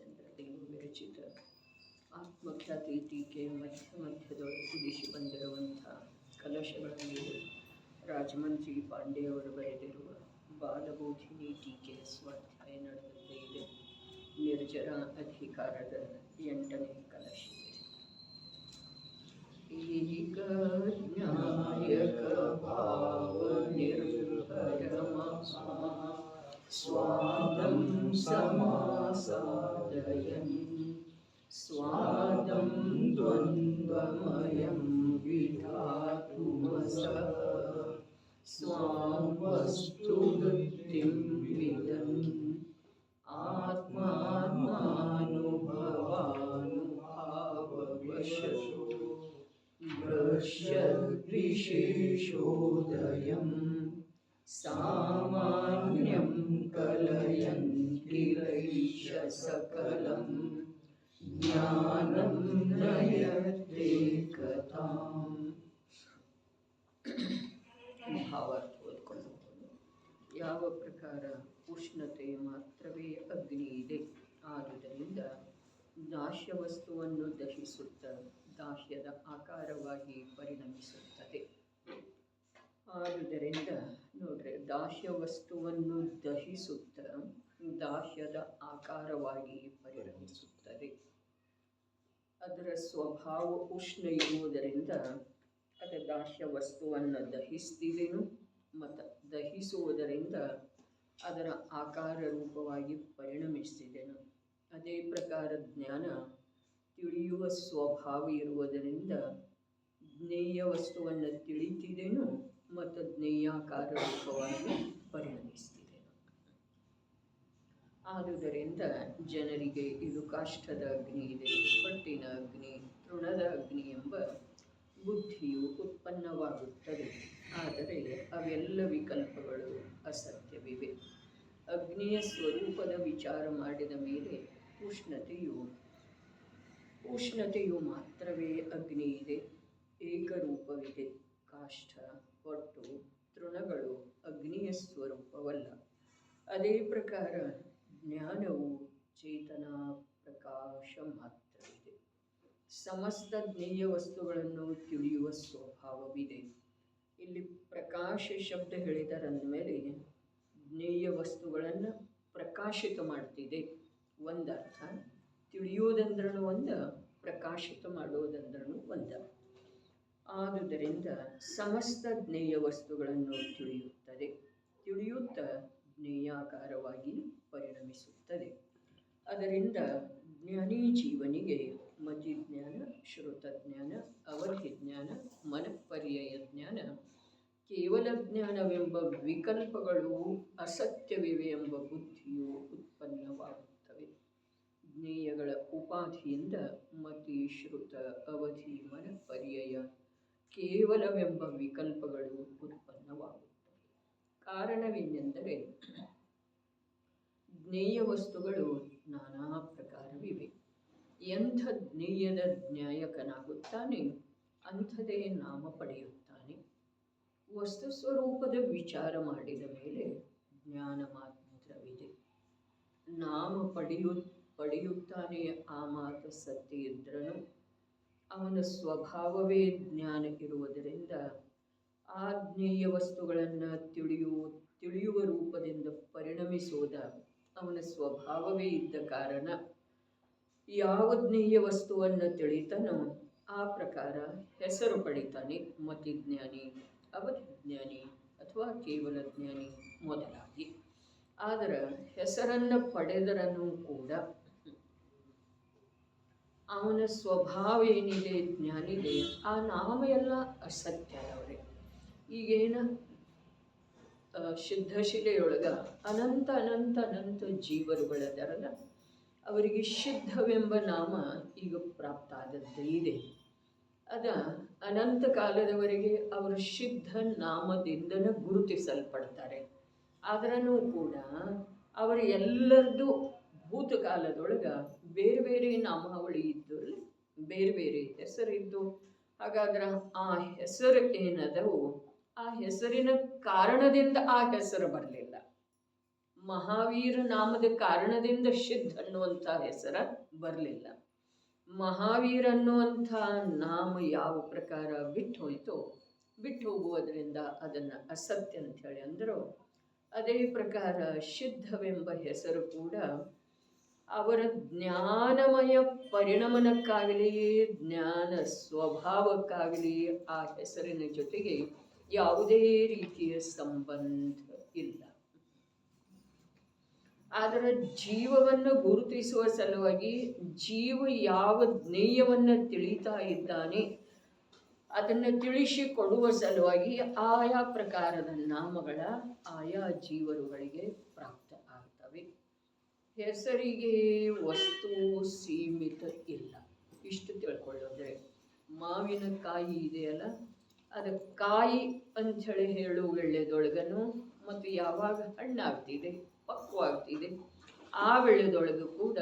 ಚಂದ್ರದೇವ ವಿರಚಿತ ಆತ್ಮಖ್ಯಾತಿ ಟೀಕೆ ಮಧ್ಯದೊಳಗೆ ಕುದಿಸಿ ಬಂದಿರುವಂಥ ಕಲಶಗಳ ಮೇಲೆ ರಾಜಮಂತ್ರಿ ಪಾಂಡೆಯವರು ಬರೆದಿರುವ ಬಾಲಬೋಧಿನಿ ಟೀಕೆಯ ಸ್ವಾಧ್ಯಾಯ ನಡೆದದ್ದೇ ಇದೆ. ನಿರ್ಜರ ಅಧಿಕಾರದ 8ನೇ ಕಲಶ. ಈಗ ಜ್ಞಾಯಕ ಭಾವ ನಿರ್ಭಯ ಸ್ವಾದಂ ಸಮಾಸಾದಯನ್ ಸ್ವಾದಂ ದ್ವಂದ್ವಮಯಂ ವಿಧಾತುಮಸಃ ಸ್ವಾಂ ವಸ್ತುವೃತ್ತಿಂ ವಿದನ್ ಆತ್ಮಾನುಭವಾನುಭಾವವಶೋ ದೃಶ್ಯದ್ವಿಶೇಷೋದಯಂ ಸಾಮಾನ್ಯಂ ಕಲಯಂತಿರೈಷ ಸಕಲಂ ಜ್ಞಾನಂ ನಯತೆ ಕಥಾಂ. ಭಾವಾರ್ಥ ಓದ್ಕೊಂಡು ಯಾವ ಪ್ರಕಾರ ಉಷ್ಣತೆ ಮಾತ್ರವೇ ಅಗ್ನಿ ಇದೆ, ಆದುದರಿಂದ ದಾಹ್ಯ ವಸ್ತುವನ್ನು ದಹಿಸುತ್ತ ದಾಹ್ಯದ ಆಕಾರವಾಗಿ ಪರಿಣಮಿಸುತ್ತದೆ. ಆದುದರಿಂದ ನೋಡ್ರಿ, ದಾಹ್ಯ ವಸ್ತುವನ್ನು ದಹಿಸುತ್ತ ದಾಹ್ಯದ ಆಕಾರವಾಗಿ ಪರಿಣಮಿಸುತ್ತದೆ. ಅದರ ಸ್ವಭಾವ ಉಷ್ಣ ಇರುವುದರಿಂದ ಅದು ದಾಹ್ಯ ವಸ್ತುವನ್ನು ದಹಿಸ್ತಿದೆನು ಮತ್ತು ದಹಿಸುವುದರಿಂದ ಅದರ ಆಕಾರ ರೂಪವಾಗಿ ಪರಿಣಮಿಸ್ತಿದೆನು. ಅದೇ ಪ್ರಕಾರ ಜ್ಞಾನ ತಿಳಿಯುವ ಸ್ವಭಾವ ಇರುವುದರಿಂದ ಜ್ಞೇಯ ವಸ್ತುವನ್ನು ತಿಳಿತಿದೆನು ಮತ್ತು ಜ್ಞೇಯಾಕಾರ ರೂಪವಾಗಿ ಪರಿಣಮಿಸ್ತಿದೆನು. ಆದುದರಿಂದ ಜನರಿಗೆ ಇದು ಕಾಷ್ಠದ ಅಗ್ನಿ ಇದೆ, ಹೊಟ್ಟಿನ ಅಗ್ನಿ, ತೃಣದ ಅಗ್ನಿ ಎಂಬ ಬುದ್ಧಿಯು ಉತ್ಪನ್ನವಾಗುತ್ತದೆ. ಆದರೆ ಅವೆಲ್ಲ ವಿಕಲ್ಪಗಳು ಅಸತ್ಯವಿವೆ. ಅಗ್ನಿಯ ಸ್ವರೂಪದ ವಿಚಾರ ಮಾಡಿದ ಮೇಲೆ ಉಷ್ಣತೆಯು ಮಾತ್ರವೇ ಅಗ್ನಿ ಇದೆ, ಏಕರೂಪವಿದೆ. ಕಾಷ್ಠ, ಹೊಟ್ಟು, ತೃಣಗಳು ಅಗ್ನಿಯ ಸ್ವರೂಪವಲ್ಲ. ಅದೇ ಪ್ರಕಾರ ಜ್ಞಾನವು ಚೇತನ ಪ್ರಕಾಶ ಮಾತ್ರವಿದೆ. ಸಮಸ್ತ ಜ್ಞೇಯ ವಸ್ತುಗಳನ್ನು ತಿಳಿಯುವ ಸ್ವಭಾವವಿದೆ. ಇಲ್ಲಿ ಪ್ರಕಾಶ ಶಬ್ದ ಹೇಳಿದರಂದಮೇಲೆ ಜ್ಞೇಯ ವಸ್ತುಗಳನ್ನು ಪ್ರಕಾಶಿತ ಮಾಡ್ತಿದೆ ಒಂದರ್ಥ, ತಿಳಿಯುವುದಂದ್ರೂ ಒಂದು, ಪ್ರಕಾಶಿತ ಮಾಡುವುದಂದ್ರೂ ಒಂದು. ಆದುದರಿಂದ ಸಮಸ್ತ ಜ್ಞೇಯ ವಸ್ತುಗಳನ್ನು ತಿಳಿಯುತ್ತ ಜ್ಞೇಯಾಕಾರವಾಗಿ ಪರಿಣಮಿಸುತ್ತದೆ. ಅದರಿಂದ ಜ್ಞಾನಿ ಜೀವನಿಗೆ ಮತಿಜ್ಞಾನ, ಶ್ರುತಜ್ಞಾನ, ಅವಧಿಜ್ಞಾನ, ಮನಃಪರ್ಯಯ ಜ್ಞಾನ, ಕೇವಲ ಜ್ಞಾನವೆಂಬ ವಿಕಲ್ಪಗಳು ಅಸತ್ಯವಿವೆ ಎಂಬ ಬುದ್ಧಿಯು ಉತ್ಪನ್ನವಾಗುತ್ತವೆ. ಜ್ಞೇಯಗಳ ಉಪಾಧಿಯಿಂದ ಮತಿ, ಶ್ರುತ, ಅವಧಿ, ಮನಃಪರ್ಯಯ, ಕೇವಲವೆಂಬ ವಿಕಲ್ಪಗಳು ಉತ್ಪನ್ನವಾಗುತ್ತವೆ. ಕಾರಣವೇನೆಂದರೆ ಜ್ಞೇಯ ವಸ್ತುಗಳು ನಾನಾ ಪ್ರಕಾರವಿವೆ. ಎಂಥ ಜ್ಞೇಯದ ಜ್ಞಾಯಕನಾಗುತ್ತಾನೆ ಅಂಥದೇ ನಾಮ ಪಡೆಯುತ್ತಾನೆ. ವಸ್ತು ಸ್ವರೂಪದ ವಿಚಾರ ಮಾಡಿದ ಮೇಲೆ ಜ್ಞಾನ ಮಾತ್ರವಿದೆ. ನಾಮ ಪಡೆಯುತ್ತಾನೆ ಆ ಮಾತು ಸತ್ಯ ಇದ್ರೂ ಅವನ ಸ್ವಭಾವವೇ ಜ್ಞಾನ ಇರುವುದರಿಂದ ಆ ಜ್ಞೇಯ ವಸ್ತುಗಳನ್ನು ತಿಳಿಯುವ ರೂಪದಿಂದ ಪರಿಣಮಿಸುವುದ ಅವನ ಸ್ವಭಾವವೇ ಇದ್ದ ಕಾರಣ ಯಾವ ಜ್ಞೇಯ ವಸ್ತುವನ್ನು ತಿಳಿತಾನೋ ಆ ಪ್ರಕಾರ ಹೆಸರು ಪಡಿತಾನೆ. ಮತಿಜ್ಞಾನಿ, ಅವಧಿಜ್ಞಾನಿ ಅಥವಾ ಕೇವಲ ಜ್ಞಾನಿ ಮೊದಲಾಗಿ. ಆದರೆ ಹೆಸರನ್ನು ಪಡೆದರನ್ನು ಕೂಡ ಅವನ ಸ್ವಭಾವ ಏನಿದೆ, ಜ್ಞಾನಿದೆ, ಆ ನಾಮ ಎಲ್ಲ ಅಸತ್ಯದವರೇ. ಈಗೇನ ಸಿದ್ಧಶಿಲೆಯೊಳಗ ಅನಂತ ಅನಂತ ಅನಂತ ಜೀವರುಗಳದರಲ್ಲ, ಅವರಿಗೆ ಸಿದ್ಧವೆಂಬ ನಾಮ ಈಗ ಪ್ರಾಪ್ತ ಆದದ್ದೇ ಇದೆ. ಅದ ಅನಂತ ಕಾಲದವರೆಗೆ ಅವರು ಸಿದ್ಧ ನಾಮದಿಂದನ ಗುರುತಿಸಲ್ಪಡ್ತಾರೆ. ಆದ್ರೂ ಕೂಡ ಅವರ ಎಲ್ಲರದ್ದು ಭೂತಕಾಲದೊಳಗೆ ಬೇರೆ ಬೇರೆ ನಾಮಾವಳಿ ಇದ್ದು, ಬೇರೆ ಬೇರೆ ಹೆಸರಿದ್ದು. ಹಾಗಾದ್ರೆ ಆ ಹೆಸರು ಏನದವು, ಆ ಹೆಸರಿನ ಕಾರಣದಿಂದ ಆ ಹೆಸರು ಬರಲಿಲ್ಲ. ಮಹಾವೀರ ನಾಮದ ಕಾರಣದಿಂದ ಸಿದ್ಧ ಅನ್ನುವಂಥ ಹೆಸರ ಬರಲಿಲ್ಲ. ಮಹಾವೀರ ಅನ್ನುವಂಥ ನಾಮ ಯಾವ ಪ್ರಕಾರ ಬಿಟ್ಟು ಹೋಯಿತೋ, ಬಿಟ್ಟು ಹೋಗುವುದರಿಂದ ಅದನ್ನು ಅಸತ್ಯ ಅಂಥೇಳಿ ಅಂದರು. ಅದೇ ಪ್ರಕಾರ ಸಿದ್ಧವೆಂಬ ಹೆಸರು ಕೂಡ ಅವರ ಜ್ಞಾನಮಯ ಪರಿಣಮನಕ್ಕಾಗಲಿ ಜ್ಞಾನ ಸ್ವಭಾವಕ್ಕಾಗಲಿ ಆ ಹೆಸರಿನ ಜೊತೆಗೆ ಯಾವುದೇ ರೀತಿಯ ಸಂಬಂಧ ಇಲ್ಲ. ಆದರೆ ಜೀವವನ್ನು ಗುರುತಿಸುವ ಸಲುವಾಗಿ ಜೀವ ಯಾವ ಜ್ಞೇಯವನ್ನು ತಿಳಿತಾ ಇದ್ದಾನೆ ಅದನ್ನು ತಿಳಿಸಿಕೊಡುವ ಸಲುವಾಗಿ ಆಯಾ ಪ್ರಕಾರದ ನಾಮಗಳ ಆಯಾ ಜೀವರುಗಳಿಗೆ ಪ್ರಾಪ್ತ ಆಗ್ತವೆ. ಹೆಸರಿಗೆ ವಸ್ತು ಸೀಮಿತ ಇಲ್ಲ. ಇಷ್ಟು ತಿಳ್ಕೊಳ್ಳೋದ್ರೆ ಮಾವಿನಕಾಯಿ ಇದೆಯಲ್ಲ, ಅದು ಕಾಯಿ ಅಂಥೇಳಿ ಹೇಳುವ ವೇಳೆದೊಳಗನು ಮತ್ತು ಯಾವಾಗ ಹಣ್ಣಾಗ್ತಿದೆ ಪಕ್ವಾಗ್ತಿದೆ ಆ ವೇಳೆದೊಳಗೂ ಕೂಡ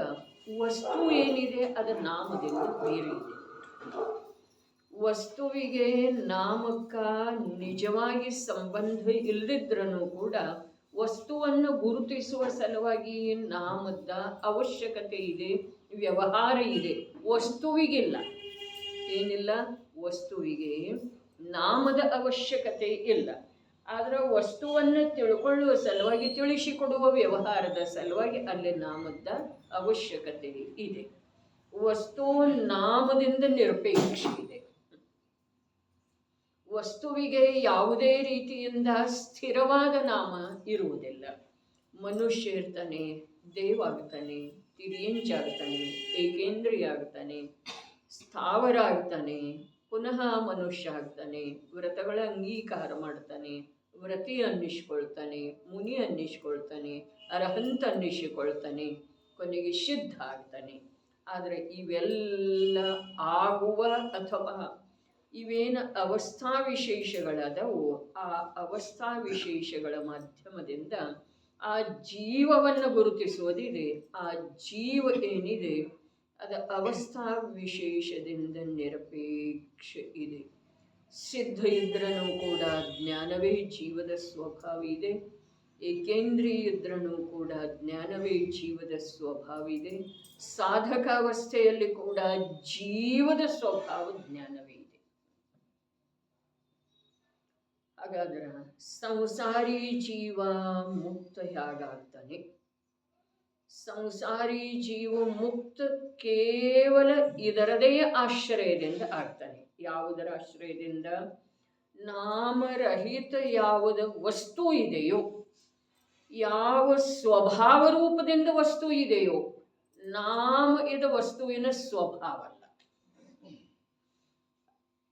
ವಸ್ತು ಏನಿದೆ ಅದರ ನಾಮದಿಂದ ಬೇರೆ ಇದೆ. ವಸ್ತುವಿಗೆ ನಾಮಕ್ಕ ನಿಜವಾಗಿ ಸಂಬಂಧ ಇಲ್ಲದಿದ್ರೂ ಕೂಡ ವಸ್ತುವನ್ನು ಗುರುತಿಸುವ ಸಲುವಾಗಿ ನಾಮದ ಅವಶ್ಯಕತೆ ಇದೆ, ವ್ಯವಹಾರ ಇದೆ. ವಸ್ತುವಿಗಿಲ್ಲ, ಏನಿಲ್ಲ, ವಸ್ತುವಿಗೆ ನಾಮದ ಅವಶ್ಯಕತೆ ಇಲ್ಲ. ಆದರೆ ವಸ್ತುವನ್ನು ತಿಳ್ಕೊಳ್ಳುವ ಸಲುವಾಗಿ ತಿಳಿಸಿಕೊಡುವ ವ್ಯವಹಾರದ ಸಲುವಾಗಿ ಅಲ್ಲಿ ನಾಮದ ಅವಶ್ಯಕತೆ ಇದೆ. ವಸ್ತು ನಾಮದಿಂದ ನಿರಪೇಕ್ಷ ಇದೆ. ವಸ್ತುವಿಗೆ ಯಾವುದೇ ರೀತಿಯಿಂದ ಸ್ಥಿರವಾದ ನಾಮ ಇರುವುದಿಲ್ಲ. ಮನುಷ್ಯ ಇರ್ತಾನೆ, ದೇವ ಆಗ್ತಾನೆ, ತಿರಿಯಂಚಾಗ್ತಾನೆ, ಏಕೇಂದ್ರಿಯ ಆಗ್ತಾನೆ, ಸ್ಥಾವರ ಆಗ್ತಾನೆ, ಪುನಃ ಮನುಷ್ಯ ಆಗ್ತಾನೆ, ವ್ರತಗಳ ಅಂಗೀಕಾರ ಮಾಡ್ತಾನೆ, ವ್ರತಿ ಅನ್ನಿಸ್ಕೊಳ್ತಾನೆ, ಮುನಿ ಅನ್ನಿಸ್ಕೊಳ್ತಾನೆ, ಅರಹಂತ ಅನ್ನಿಸಿಕೊಳ್ತಾನೆ, ಕೊನೆಗೆ ಸಿದ್ಧ ಆಗ್ತಾನೆ. ಆದರೆ ಇವೆಲ್ಲ ಆಗುವ ಅಥವಾ ಇವೇನು ಅವಸ್ಥಾ ವಿಶೇಷಗಳದವು, ಆ ಅವಸ್ಥಾ ವಿಶೇಷಗಳ ಮಾಧ್ಯಮದಿಂದ ಆ ಜೀವವನ್ನು ಗುರುತಿಸುವುದಿದೆ. ಆ ಜೀವ ಏನಿದೆ ಅದು ಅವಸ್ಥಾ ವಿಶೇಷದಿಂದ ನಿರಪೇಕ್ಷ ಇದೆ. ಸಿದ್ಧ ಇದ್ರೂ ಕೂಡ ಜ್ಞಾನವೇ ಜೀವದ ಸ್ವಭಾವ ಇದೆ. ಏಕೇಂದ್ರಿಯ ಇದ್ರೂ ಕೂಡ ಜ್ಞಾನವೇ ಜೀವದ ಸ್ವಭಾವ ಇದೆ. ಸಾಧಕಾವಸ್ಥೆಯಲ್ಲಿ ಕೂಡ ಜೀವದ ಸ್ವಭಾವ ಜ್ಞಾನವೇ ಇದೆ. ಹಾಗಾದ್ರೆ ಸಂಸಾರಿ ಜೀವ ಮುಕ್ತ ಹೇಗಾಗ್ತಾನೆ? ಸಂಸಾರಿ ಜೀವ ಮುಕ್ತ ಕೇವಲ ಇದರದೇ ಆಶ್ರಯದಿಂದ ಆಗ್ತಾನೆ. ಯಾವುದರ ಆಶ್ರಯದಿಂದ? ನಾಮರಹಿತ ಯಾವುದ ವಸ್ತು ಇದೆಯೋ, ಯಾವ ಸ್ವಭಾವ ರೂಪದಿಂದ ವಸ್ತು ಇದೆಯೋ, ನಾಮ ಇದು ವಸ್ತುವಿನ ಸ್ವಭಾವ ಅಲ್ಲ.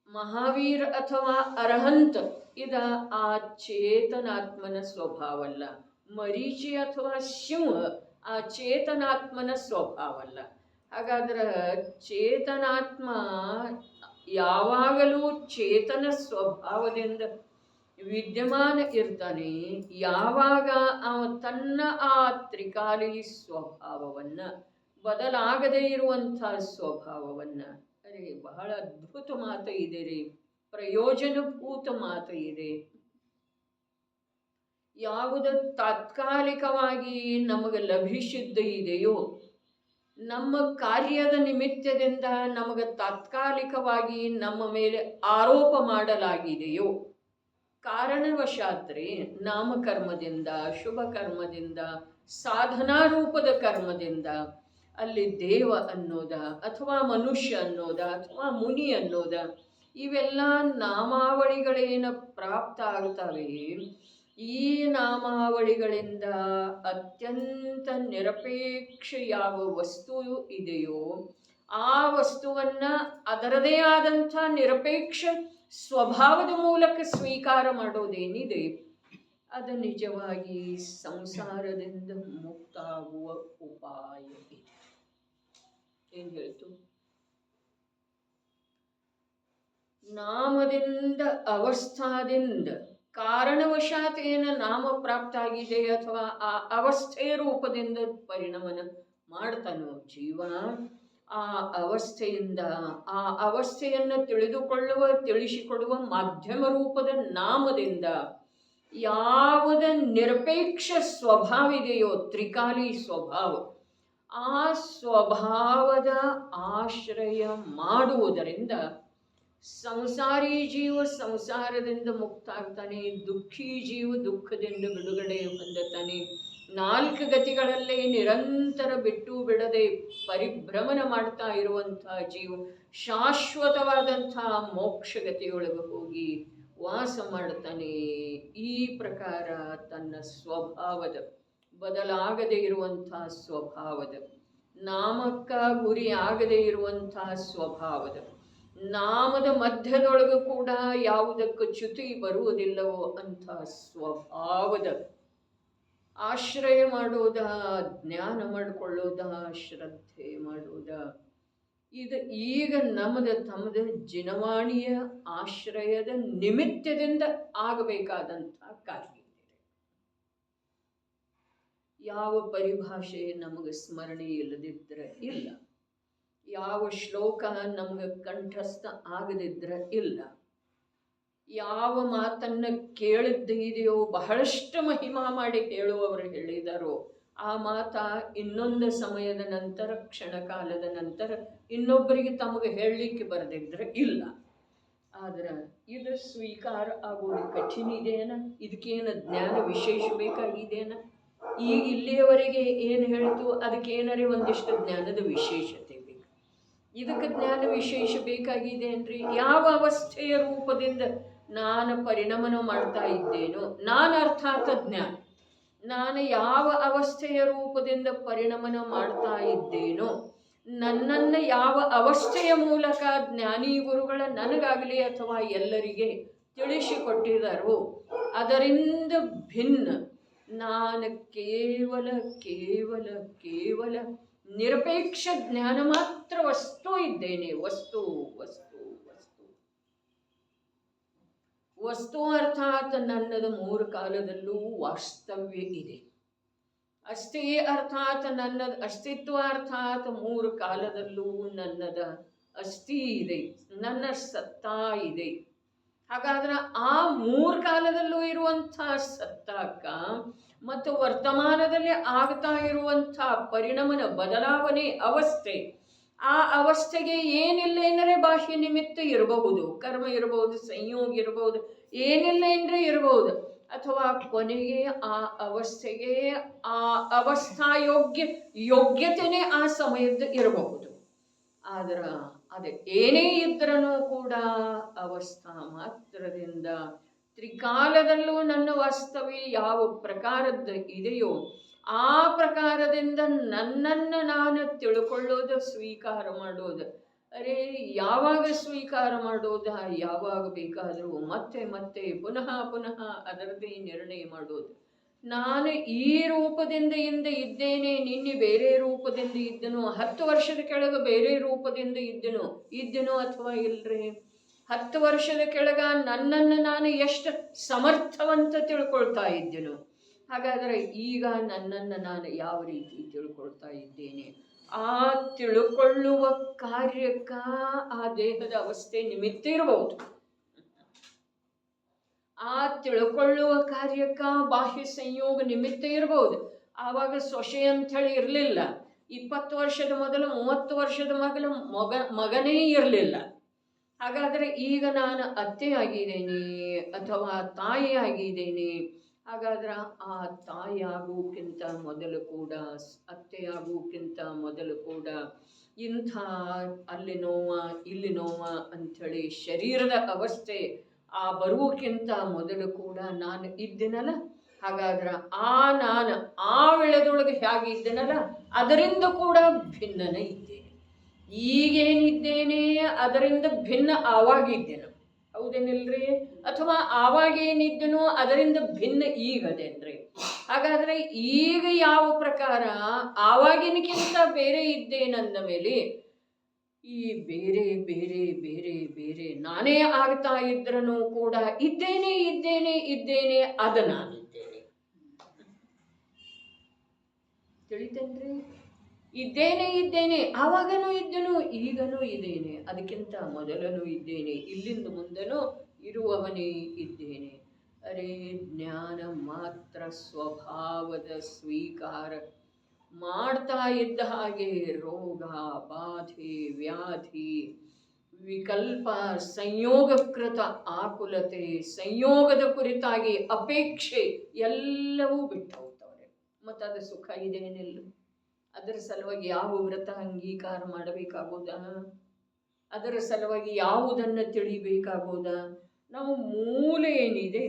ಮಹಾವೀರ ಅಥವಾ ಅರಹಂತ ಇದ ಆ ಚೇತನಾತ್ಮನ ಸ್ವಭಾವ ಅಲ್ಲ. ಮರೀಚಿ ಅಥವಾ ಶಿವ ಆ ಚೇತನಾತ್ಮನ ಸ್ವಭಾವ ಅಲ್ಲ. ಹಾಗಾದ್ರೆ ಚೇತನಾತ್ಮ ಯಾವಾಗಲೂ ಚೇತನ ಸ್ವಭಾವದಿಂದ ವಿದ್ಯಮಾನ ಇರ್ತಾನೆ. ಯಾವಾಗ ಅವ ತನ್ನ ಆ ತ್ರಿಕಾಲಿ ಸ್ವಭಾವವನ್ನು, ಬದಲಾಗದೇ ಇರುವಂಥ ಸ್ವಭಾವವನ್ನು, ಅರೆ ಬಹಳ ಅದ್ಭುತ ಮಾತು ಇದೆ ರೀ, ಪ್ರಯೋಜನಭೂತ ಮಾತು ಇದೆ. ಯಾವುದು ತಾತ್ಕಾಲಿಕವಾಗಿ ನಮಗೆ ಲಭಿಸಿದ್ದ ಇದೆಯೋ, ನಮ್ಮ ಕಾರ್ಯದ ನಿಮಿತ್ತದಿಂದ ನಮಗೆ ತಾತ್ಕಾಲಿಕವಾಗಿ ನಮ್ಮ ಮೇಲೆ ಆರೋಪ ಮಾಡಲಾಗಿದೆಯೋ, ಕಾರಣವಶಾತ್ರೆ ನಾಮಕರ್ಮದಿಂದ, ಶುಭ ಕರ್ಮದಿಂದ, ಸಾಧನಾ ರೂಪದ ಕರ್ಮದಿಂದ ಅಲ್ಲಿ ದೇವ ಅನ್ನೋದ ಅಥವಾ ಮನುಷ್ಯ ಅನ್ನೋದ ಅಥವಾ ಮುನಿ ಅನ್ನೋದ ಇವೆಲ್ಲ ನಾಮಾವಳಿಗಳೇನು ಪ್ರಾಪ್ತ ಆಗ್ತವೆ. ಈ ನಾಮಾವಳಿಗಳಿಂದ ಅತ್ಯಂತ ನಿರಪೇಕ್ಷ ಯಾವ ವಸ್ತು ಇದೆಯೋ ಆ ವಸ್ತುವನ್ನು ಅದರದೇ ಆದಂಥ ನಿರಪೇಕ್ಷ ಸ್ವಭಾವದ ಮೂಲಕ ಸ್ವೀಕಾರ ಮಾಡೋದೇನಿದೆ ಅದು ನಿಜವಾಗಿ ಸಂಸಾರದಿಂದ ಮುಕ್ತಾಗುವ ಉಪಾಯ ಇದೆ. ಏನು ಹೇಳ್ತು? ನಾಮದಿಂದ ಅವಸ್ಥಾದಿಂದ ಕಾರಣವಶಾತ್ ಏನು ನಾಮ ಪ್ರಾಪ್ತ ಆಗಿದೆ ಅಥವಾ ಆ ಅವಸ್ಥೆ ರೂಪದಿಂದ ಪರಿಣಮನ ಮಾಡ್ತಾನೋ ಜೀವ, ಆ ಅವಸ್ಥೆಯಿಂದ ಆ ಅವಸ್ಥೆಯನ್ನು ತಿಳಿಸಿಕೊಡುವ ಮಾಧ್ಯಮ ರೂಪದ ನಾಮದಿಂದ ಯಾವುದ ನಿರಪೇಕ್ಷ ಸ್ವಭಾವ ಇದೆಯೋ, ತ್ರಿಕಾಲಿ ಸ್ವಭಾವ, ಆ ಸ್ವಭಾವದ ಆಶ್ರಯ ಮಾಡುವುದರಿಂದ ಸಂಸಾರಿ ಜೀವ ಸಂಸಾರದಿಂದ ಮುಕ್ತ ಆಗ್ತಾನೆ, ದುಃಖಿ ಜೀವ ದುಃಖದಿಂದ ಬಿಡುಗಡೆ ಹೊಂದುತ್ತಾನೆ. 4 ಗತಿಗಳಲ್ಲೇ ನಿರಂತರ ಬಿಟ್ಟು ಬಿಡದೆ ಪರಿಭ್ರಮಣ ಮಾಡ್ತಾ ಇರುವಂತಹ ಜೀವ ಶಾಶ್ವತವಾದಂತಹ ಮೋಕ್ಷಗತಿಯೊಳಗೆ ಹೋಗಿ ವಾಸ ಮಾಡ್ತಾನೆ. ಈ ಪ್ರಕಾರ ತನ್ನ ಸ್ವಭಾವದ ಬದಲಾಗದೇ ಇರುವಂತಹ ಸ್ವಭಾವದ, ನಾಮಕ್ಕ ಗುರಿ ಆಗದೇ ಇರುವಂತಹ ಸ್ವಭಾವದ, ನಾಮದ ಮಧ್ಯದೊಳಗೂ ಕೂಡ ಯಾವುದಕ್ಕೂ ಚ್ಯುತಿ ಬರುವುದಿಲ್ಲವೋ ಅಂಥ ಸ್ವಭಾವದ ಆಶ್ರಯ ಮಾಡೋದ, ಜ್ಞಾನ ಮಾಡಿಕೊಳ್ಳೋದ, ಶ್ರದ್ಧೆ ಮಾಡೋದ, ಇದು ಈಗ ನಮ್ಮದ ತಮ್ಮದ ಜಿನವಾಣಿಯ ಆಶ್ರಯದ ನಿಮಿತ್ತದಿಂದ ಆಗಬೇಕಾದಂಥ ಕಾರ್ಯ. ಯಾವ ಪರಿಭಾಷೆ ನಮಗೆ ಸ್ಮರಣೆ ಇಲ್ಲದಿದ್ದರೆ ಇಲ್ಲ, ಯಾವ ಶ್ಲೋಕ ನಮಗೆ ಕಂಠಸ್ಥ ಆಗದಿದ್ದರೆ ಇಲ್ಲ, ಯಾವ ಮಾತನ್ನು ಕೇಳಿದ್ದೀದೆಯೋ ಬಹಳಷ್ಟು ಮಹಿಮಾ ಮಾಡಿ ಹೇಳುವವರು ಹೇಳಿದಾರೋ ಆ ಮಾತ ಇನ್ನೊಂದು ಸಮಯದ ನಂತರ, ಕ್ಷಣಕಾಲದ ನಂತರ ಇನ್ನೊಬ್ಬರಿಗೆ ತಮಗೆ ಹೇಳಲಿಕ್ಕೆ ಬರದಿದ್ದರೆ ಇಲ್ಲ. ಆದ್ರೆ ಇದು ಸ್ವೀಕಾರ ಆಗೋದು ಕಠಿಣ ಇದೆಯೇನ? ಇದಕ್ಕೇನು ಜ್ಞಾನ ವಿಶೇಷ ಬೇಕಾಗಿದೆಯೇನ? ಈಗ ಇಲ್ಲಿಯವರೆಗೆ ಏನು ಹೇಳ್ತು ಅದಕ್ಕೇನರೇ ಒಂದಿಷ್ಟು ಜ್ಞಾನದ ವಿಶೇಷತೆ ಬೇಕು. ಇದಕ್ಕೆ ಜ್ಞಾನ ವಿಶೇಷ ಬೇಕಾಗಿದೆ ಅನ್ರಿ. ಯಾವ ಅವಸ್ಥೆಯ ರೂಪದಿಂದ ನಾನು ಪರಿಣಮನ ಮಾಡ್ತಾ ಇದ್ದೇನೋ, ನಾನು ಅರ್ಥಾತ್ ಜ್ಞಾನ, ನಾನು ಯಾವ ಅವಸ್ಥೆಯ ರೂಪದಿಂದ ಪರಿಣಮನ ಮಾಡ್ತಾ ಇದ್ದೇನೋ, ನನ್ನನ್ನು ಯಾವ ಅವಸ್ಥೆಯ ಮೂಲಕ ಜ್ಞಾನಿ ಗುರುಗಳ ನನಗಾಗಲಿ ಅಥವಾ ಎಲ್ಲರಿಗೆ ತಿಳಿಸಿಕೊಟ್ಟಿದ್ದಾರೋ ಅದರಿಂದ ಭಿನ್ನ ನಾನು ಕೇವಲ ಕೇವಲ ಕೇವಲ ನಿರಪೇಕ್ಷ ಜ್ಞಾನ ಮಾತ್ರ ವಸ್ತು ಇದ್ದೇನೆ. ವಸ್ತು ವಸ್ತು ವಸ್ತು ವಸ್ತು ಅರ್ಥಾತ್ ನನ್ನದ 3 ಕಾಲದಲ್ಲೂ ವಾಸ್ತವ್ಯ ಇದೆ. ಅಸ್ಥಿ ಅರ್ಥಾತ್ ನನ್ನದ ಅಸ್ತಿತ್ವ ಅರ್ಥಾತ್ 3 ಕಾಲದಲ್ಲೂ ನನ್ನದ ಅಸ್ಥಿ ಇದೆ, ನನ್ನ ಸತ್ತಾ ಇದೆ. ಹಾಗಾದ್ರೆ ಆ 3 ಕಾಲದಲ್ಲೂ ಇರುವಂಥ ಸತ್ತಾಕ ಮತ್ತು ವರ್ತಮಾನದಲ್ಲಿ ಆಗ್ತಾ ಇರುವಂಥ ಪರಿಣಮನ ಬದಲಾವಣೆ ಅವಸ್ಥೆ, ಆ ಅವಸ್ಥೆಗೆ ಏನಿಲ್ಲ ಏನರೇ ಬಾಹ್ಯ ನಿಮಿತ್ತ ಇರಬಹುದು, ಕರ್ಮ ಇರಬಹುದು, ಸಂಯೋಗ ಇರಬಹುದು, ಏನಿಲ್ಲ ಏನರೇ ಇರಬಹುದು, ಅಥವಾ ಕೊನೆಗೆ ಆ ಅವಸ್ಥೆಗೆ ಆ ಯೋಗ್ಯತೆನೇ ಆ ಸಮಯದ್ದು ಇರಬಹುದು. ಆದ್ರೆ ಅದೇ ಏನೇ ಇದ್ರೂ ಕೂಡ ಅವಸ್ಥಾ ಮಾತ್ರದಿಂದ ತ್ರಿಕಾಲದಲ್ಲೂ ನನ್ನ ವಾಸ್ತವ್ಯ ಯಾವ ಪ್ರಕಾರದ್ದು ಇದೆಯೋ ಆ ಪ್ರಕಾರದಿಂದ ನನ್ನನ್ನು ನಾನು ತಿಳ್ಕೊಳ್ಳೋದು, ಸ್ವೀಕಾರ ಮಾಡೋದು. ಅರೆ ಯಾವಾಗ ಸ್ವೀಕಾರ ಮಾಡೋದ, ಯಾವಾಗ ಬೇಕಾದರೂ ಮತ್ತೆ ಮತ್ತೆ ಪುನಃ ಪುನಃ ಅದರದ್ದೇ ನಿರ್ಣಯ ಮಾಡೋದು. ನಾನು ಈ ರೂಪದಿಂದ ಇದ್ದೇನೆ, ನಿನ್ನೆ ಬೇರೆ ರೂಪದಿಂದ ಇದ್ದನು, 10 ವರ್ಷದ ಕೆಳಗೆ ಬೇರೆ ರೂಪದಿಂದ ಇದ್ದನು ಅಥವಾ ಇಲ್ರಿ. 10 ವರ್ಷದ ಕೆಳಗ ನನ್ನನ್ನು ನಾನು ಎಷ್ಟು ಸಮರ್ಥವಂತ ತಿಳ್ಕೊಳ್ತಾ ಇದ್ದೆನು, ಹಾಗಾದರೆ ಈಗ ನನ್ನನ್ನು ನಾನು ಯಾವ ರೀತಿ ತಿಳ್ಕೊಳ್ತಾ ಇದ್ದೇನೆ? ಆ ತಿಳ್ಕೊಳ್ಳುವ ಕಾರ್ಯಕ್ಕ ಆ ದೇಹದ ಅವಸ್ಥೆ ನಿಮಿತ್ತ ಇರಬಹುದು. ಆ ತಿಳ್ಕೊಳ್ಳುವ ಕಾರ್ಯಕ್ಕ ಬಾಹ್ಯ ಸಂಯೋಗ ನಿಮಿತ್ತ ಇರಬಹುದು. ಆವಾಗ ಸೊಸೆ ಅಂಥೇಳಿ ಇರಲಿಲ್ಲ. 20 ವರ್ಷದ ಮೊದಲು 30 ವರ್ಷದ ಮಗನೇ ಇರಲಿಲ್ಲ. ಹಾಗಾದರೆ ಈಗ ನಾನು ಅತ್ತೆ ಆಗಿದ್ದೇನೆ ಅಥವಾ ತಾಯಿ ಆಗಿದ್ದೇನೆ. ಹಾಗಾದ್ರೆ ಆ ತಾಯಿ ಆಗೋಕ್ಕಿಂತ ಮೊದಲು ಕೂಡ, ಅತ್ತೆಯಾಗೋಕ್ಕಿಂತ ಮೊದಲು ಕೂಡ ಇಂಥ ಅಲ್ಲಿ ನೋವ ಇಲ್ಲಿ ನೋವ ಅಂಥೇಳಿ ಶರೀರದ ಅವಸ್ಥೆ ಆ ಬರುವಕ್ಕಿಂತ ಮೊದಲು ಕೂಡ ನಾನು ಇದ್ದೇನಲ್ಲ. ಹಾಗಾದ್ರೆ ನಾನು ಆ ವೇಳೆದೊಳಗೆ ಹೇಗೆ ಇದ್ದೇನಲ್ಲ ಅದರಿಂದ ಕೂಡ ಭಿನ್ನನೇ ಇದ್ದೇನೆ. ಈಗೇನಿದ್ದೇನೆ ಅದರಿಂದ ಭಿನ್ನ ಆವಾಗಿದ್ದೇನೆ, ಹೌದೇನಿಲ್ರಿ? ಅಥವಾ ಆವಾಗೇನಿದ್ದನೋ ಅದರಿಂದ ಭಿನ್ನ ಈಗದೇನ್ರಿ? ಹಾಗಾದ್ರೆ ಈಗ ಯಾವ ಪ್ರಕಾರ ಆವಾಗಿನಕ್ಕಿಂತ ಬೇರೆ ಇದ್ದೇನಂದ ಮೇಲೆ ಈ ಬೇರೆ ಬೇರೆ ಬೇರೆ ಬೇರೆ ನಾನೇ ಆಗ್ತಾ ಇದ್ರೂ ಕೂಡ ಇದ್ದೇನೆ ಇದ್ದೇನೆ ಇದ್ದೇನೆ ಅದು ನಾನಿದ್ದೇನೆ. ತಿಳಿತೇನ್ರಿ? ಇದ್ದೇನೆ ಇದ್ದೇನೆ, ಆವಾಗನೂ ಇದ್ದನು, ಈಗನೂ ಇದ್ದೇನೆ, ಅದಕ್ಕಿಂತ ಮೊದಲನೂ ಇದ್ದೇನೆ, ಇಲ್ಲಿಂದ ಮುಂದನೂ ಇರುವವನೇ ಇದ್ದೇನೆ. ಅರೆ ಜ್ಞಾನ ಮಾತ್ರ ಸ್ವಭಾವದ ಸ್ವೀಕಾರ ಮಾಡ್ತಾ ಇದ್ದ ಹಾಗೆ ರೋಗ ಬಾಧೆ ವ್ಯಾಧಿ ವಿಕಲ್ಪ ಸಂಯೋಗಕೃತ ಆಕುಲತೆ ಸಂಯೋಗದ ಕುರಿತಾಗಿ ಅಪೇಕ್ಷೆ ಎಲ್ಲವೂ ಬಿಟ್ಟು ಹೋಗ್ತವ್ರೆ. ಮತ್ತು ಅದು ಸುಖ ಇದೇನಿಲ್ಲ. ಅದರ ಸಲುವಾಗಿ ಯಾವ ವ್ರತ ಅಂಗೀಕಾರ ಮಾಡಬೇಕಾಗೋದ, ಅದರ ಸಲುವಾಗಿ ಯಾವುದನ್ನು ತಿಳಿಬೇಕಾಗೋದ. ನಾವು ಮೂಲ ಏನಿದೆ,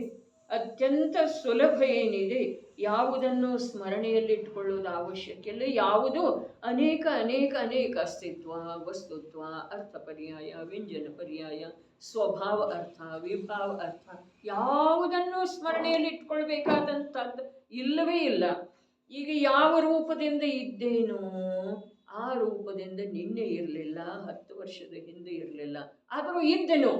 ಅತ್ಯಂತ ಸುಲಭ ಏನಿದೆ, ಯಾವುದನ್ನು ಸ್ಮರಣೆಯಲ್ಲಿಟ್ಟುಕೊಳ್ಳೋದು ಅವಶ್ಯಕ ಇಲ್ಲ. ಯಾವುದು ಅನೇಕ ಅನೇಕ ಅನೇಕ ಅಸ್ತಿತ್ವ, ವಸ್ತುತ್ವ, ಅರ್ಥ ಪರ್ಯಾಯ, ವ್ಯಂಜನ ಪರ್ಯಾಯ, ಸ್ವಭಾವ ಅರ್ಥ, ವಿಭಾವ ಅರ್ಥ, ಯಾವುದನ್ನು ಸ್ಮರಣೆಯಲ್ಲಿಟ್ಕೊಳ್ಬೇಕಾದಂಥದ್ದು ಇಲ್ಲವೇ ಇಲ್ಲ. ಈಗ ಯಾವ ರೂಪದಿಂದ ಇದ್ದೇನೋ ಆ ರೂಪದಿಂದ ನಿನ್ನೆ ಇರಲಿಲ್ಲ, 10 ವರ್ಷದ ಹಿಂದೆ ಇರಲಿಲ್ಲ, ಆದರೂ ಇದ್ದೆನು.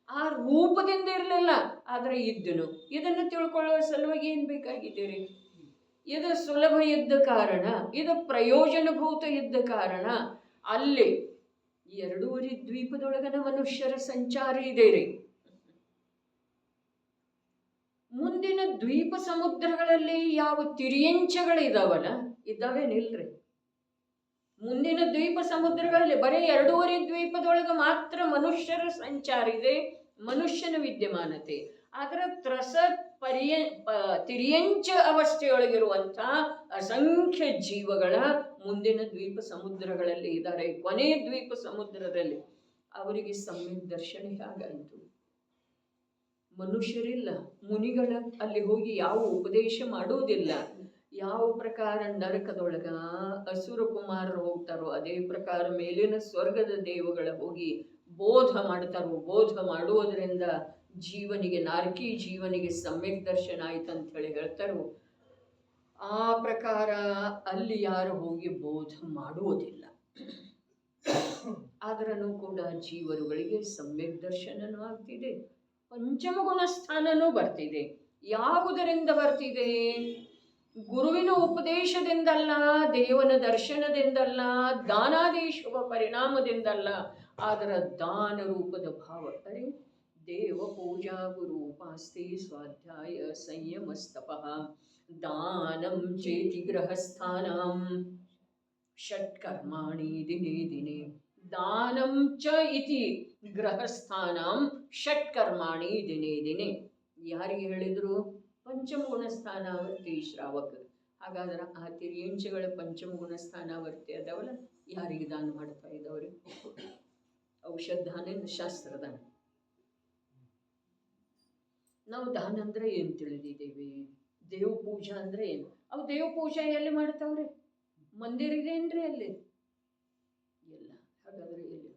ಆ ರೂಪದಿಂದ ಇರಲಿಲ್ಲ, ಆದರೆ ಇದ್ದನು. ಇದನ್ನು ತಿಳ್ಕೊಳ್ಳುವ ಸಲುವಾಗಿ ಏನು ಬೇಕಾಗಿದ್ದೀರಿ? ಇದು ಸುಲಭ ಇದ್ದ ಕಾರಣ, ಇದು ಪ್ರಯೋಜನಭೂತ ಇದ್ದ ಕಾರಣ ಅಲ್ಲಿ 2.5 ದ್ವೀಪದೊಳಗನ ಮನುಷ್ಯರ ಸಂಚಾರ ಇದೆ ರೀ. ಮುಂದಿನ ದ್ವೀಪ ಸಮುದ್ರಗಳಲ್ಲಿ ಯಾವ ತಿರಿಯಂಚಗಳಿದಾವಲ್ಲ, ಇದ್ದಾವೇನಿಲ್ರಿ. ಮುಂದಿನ ದ್ವೀಪ ಸಮುದ್ರಗಳಲ್ಲಿ ಬರೀ 2.5 ದ್ವೀಪದೊಳಗೆ ಮಾತ್ರ ಮನುಷ್ಯರ ಸಂಚಾರ ಇದೆ, ಮನುಷ್ಯನ ವಿದ್ಯಮಾನತೆ. ಅದರ ತಿರಿಯಂಚ ಅವಸ್ಥೆಯೊಳಗಿರುವಂಥ ಅಸಂಖ್ಯ ಜೀವಗಳ ಮುಂದಿನ ದ್ವೀಪ ಸಮುದ್ರಗಳಲ್ಲಿ ಇದ್ದಾರೆ. ಕೊನೆ ದ್ವೀಪ ಸಮುದ್ರದಲ್ಲಿ ಅವರಿಗೆ ಸಮ್ಯಕ್ ದರ್ಶನ ಹೇಗಾಯಿತು? ಮನುಷ್ಯರಿಲ್ಲ, ಮುನಿಗಳ ಅಲ್ಲಿ ಹೋಗಿ ಯಾವ ಉಪದೇಶ ಮಾಡುವುದಿಲ್ಲ. ಯಾವ ಪ್ರಕಾರ ನರಕದೊಳಗ ಅಸುರ ಕುಮಾರರು ಹೋಗ್ತಾರೋ ಅದೇ ಪ್ರಕಾರ ಮೇಲಿನ ಸ್ವರ್ಗದ ದೇವಗಳ ಹೋಗಿ ಬೋಧ ಮಾಡ್ತಾರೋ. ಬೋಧ ಮಾಡುವುದರಿಂದ ಜೀವನಿಗೆ, ನಾರಕಿ ಜೀವನಿಗೆ ಸಮ್ಯಕ್ ದರ್ಶನ ಆಯ್ತು ಅಂತ ಹೇಳಿ ಹೇಳ್ತಾರೋ. ಆ ಪ್ರಕಾರ ಅಲ್ಲಿ ಯಾರು ಹೋಗಿ ಬೋಧ ಮಾಡುವುದಿಲ್ಲ. ಆದ್ರೂ ಕೂಡ ಜೀವರುಗಳಿಗೆ ಸಮ್ಯಕ್ ದರ್ಶನನೂ ಆಗ್ತಿದೆ, ಪಂಚಮಗುಣ ಸ್ಥಾನನೂ ಬರ್ತಿದೆ. ಯಾವುದರಿಂದ ಬರ್ತಿದೆ? ಗುರುವಿನ ಉಪದೇಶದಿಂದಲ್ಲ, ದೇವನ ದರ್ಶನದಿಂದಲ್ಲ, ದಾನಾದೇಶವ ಪರಿಣಾಮದಿಂದಲ್ಲ, ಅದರ ದಾನ ರೂಪದ ಭಾವ. ಅರೆ ದೇವ ಪೂಜಾ ಗುರು ಉಪಾಸ್ತಿ ಸ್ವಾಧ್ಯಾಯ ಸಂಯಮಸ್ತಪಃ ದಾನಂ ಚೇತಿ ಗೃಹಸ್ಥಾನಂ ಷಟ್ಕರ್ಮಾಣಿ ದಿನೇ ದಿನೇ. ದಾನಂ ಚ ಇತಿ ಗೃಹಸ್ಥಾನಂ ಷಟ್ಕರ್ಮಾಣಿ ದಿನೇ ದಿನೇ. ಯಾರಿಗೆ ಹೇಳಿದ್ರು? ಪಂಚಮಗುಣ ಸ್ಥಾನಾವರ್ತಿ ಶ್ರಾವಕ. ಹಾಗಾದ್ರೆ ಆ ತಿರಿಯಂಚಗಳ ಪಂಚಮಗುಣ ಸ್ಥಾನಾವರ್ತಿ ಅದಾವಲ್ಲ, ಯಾರಿಗೆ ದಾನ ಮಾಡ್ತಾ ಇದ್ದವ್ರಿ? ಔಷಧ ದಾನ, ಶಾಸ್ತ್ರದಾನ. ನಾವು ದಾನ ಅಂದ್ರೆ ಏನು ತಿಳಿದಿದ್ದೇವೆ? ದೇವ ಪೂಜಾ ಅಂದ್ರೆ ಏನು? ಅವು ದೇವ ಪೂಜಾ ಎಲ್ಲಿ ಮಾಡ್ತಾವ್ರಿ? ಮಂದಿರ ಇದೇನ್ರಿ ಅಲ್ಲಿ? ಇಲ್ಲ. ಹಾಗಾದ್ರೆ ಎಲ್ಲಿ?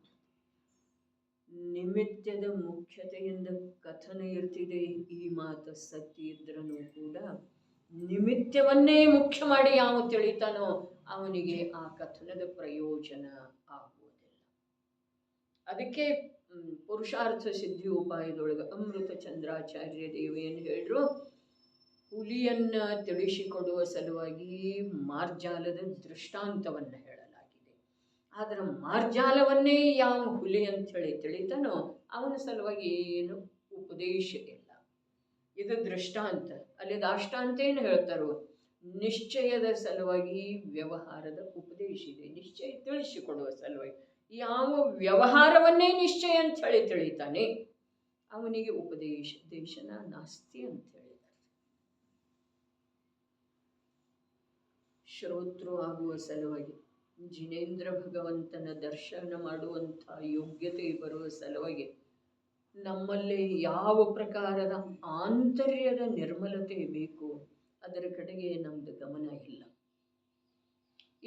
ನಿಮಿತ್ತದ ಮುಖ್ಯತೆಯಿಂದ ಕಥನ ಇರ್ತಿದೆ. ಈ ಮಾತು ಸತ್ಯ ಇದ್ರೂ ಕೂಡ ನಿಮಿತ್ತವನ್ನೇ ಮುಖ್ಯ ಮಾಡಿ ಯಾವ ತಿಳಿತಾನೋ ಅವನಿಗೆ ಆ ಕಥನದ ಪ್ರಯೋಜನ ಆಗುವುದಿಲ್ಲ. ಅದಕ್ಕೆ ಪುರುಷಾರ್ಥ ಸಿದ್ಧಿ ಉಪಾಯದೊಳಗೆ ಅಮೃತ ಚಂದ್ರಾಚಾರ್ಯ ದೇವೇನು ಹೇಳಿದ್ರು, ಹುಲಿಯನ್ನ ತಿಳಿಸಿಕೊಡುವ ಸಲುವಾಗಿ ಮಾರ್ಜಾಲದ ದೃಷ್ಟಾಂತವನ್ನು ಹೇಳಲಾಗಿದೆ. ಆದರೆ ಮಾರ್ಜಾಲವನ್ನೇ ಯಾವ ಹುಲಿ ಅಂತ ಹೇಳಿ ತಿಳಿತಾನೋ ಅವನ ಸಲುವಾಗಿ ಏನು ಉಪದೇಶ ಇಲ್ಲ. ಇದು ದೃಷ್ಟಾಂತ. ಅಲ್ಲಿ ದಾಷ್ಟಾಂತ ಏನು ಹೇಳ್ತಾರೋ? ನಿಶ್ಚಯದ ಸಲುವಾಗಿ ವ್ಯವಹಾರದ ಉಪದೇಶ ಇದೆ, ನಿಶ್ಚಯ ತಿಳಿಸಿಕೊಡುವ ಸಲುವಾಗಿ. ಯಾವ ವ್ಯವಹಾರವನ್ನೇ ನಿಶ್ಚಯ ಅಂತ ಹೇಳಿ ತಿಳಿತಾನೆ ಅವನಿಗೆ ಉಪದೇಶ ದೇಶನ ನಾಸ್ತಿ ಅಂತ ಹೇಳಿದ್ದಾರೆ. ಶ್ರೋತೃ ಆಗುವ ಸಲುವಾಗಿ, ಜಿನೇಂದ್ರ ಭಗವಂತನ ದರ್ಶನ ಮಾಡುವಂಥ ಯೋಗ್ಯತೆ ಬರುವ ಸಲುವಾಗಿ ನಮ್ಮಲ್ಲಿ ಯಾವ ಪ್ರಕಾರದ ಆಂತರ್ಯದ ನಿರ್ಮಲತೆ ಬೇಕು ಅದರ ಕಡೆಗೆ ನಮ್ದು ಗಮನ ಇಲ್ಲ.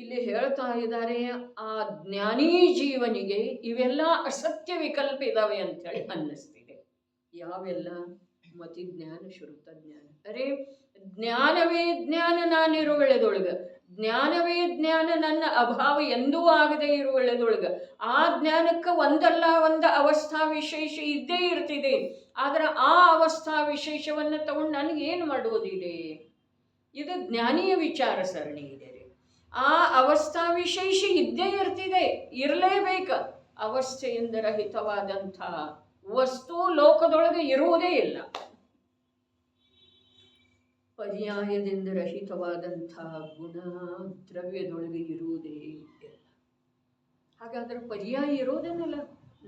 ಇಲ್ಲಿ ಹೇಳ್ತಾ ಇದ್ದಾರೆ, ಆ ಜ್ಞಾನಿ ಜೀವನಿಗೆ ಇವೆಲ್ಲ ಅಸತ್ಯ ವಿಕಲ್ಪ ಇದಾವೆ ಅಂತೇಳಿ ಅನ್ನಿಸ್ತಿದೆ. ಯಾವೆಲ್ಲ? ಮತಿ ಜ್ಞಾನ, ಶ್ರುತ ಜ್ಞಾನ. ಅರೆ ಜ್ಞಾನವೇ ಜ್ಞಾನ ನಾನಿರುವೆಳೆದೊಳಗ, ಜ್ಞಾನವೇ ಜ್ಞಾನ ನನ್ನ ಅಭಾವ ಎಂದೂ ಆಗದೆ ಇರುವೆಳೆದೊಳಗ. ಆ ಜ್ಞಾನಕ್ಕೆ ಒಂದಲ್ಲ ಒಂದು ಅವಸ್ಥಾ ವಿಶೇಷ ಇದ್ದೇ ಇರ್ತಿದೆ. ಆದ್ರೆ ಆ ಅವಸ್ಥಾ ವಿಶೇಷವನ್ನು ತಗೊಂಡು ನನಗೇನು ಮಾಡುವುದಿದೆ? ಇದು ಜ್ಞಾನಿಯ ವಿಚಾರ ಸರಣಿ ಇದೆ. ಆ ಅವಸ್ಥಾ ವಿಶೇಷ ಇದ್ದೇ ಇರ್ತಿದೆ, ಇರಲೇಬೇಕ. ಅವಸ್ಥೆಯಿಂದ ರಹಿತವಾದಂಥ ವಸ್ತು ಲೋಕದೊಳಗೆ ಇರುವುದೇ ಇಲ್ಲ. ಪರ್ಯಾಯದಿಂದ ರಹಿತವಾದಂಥ ಗುಣ ದ್ರವ್ಯದೊಳಗೆ ಇರುವುದೇ ಇಲ್ಲ. ಹಾಗಾದ್ರೆ ಪರ್ಯಾಯ ಇರೋದೇನಲ್ಲ,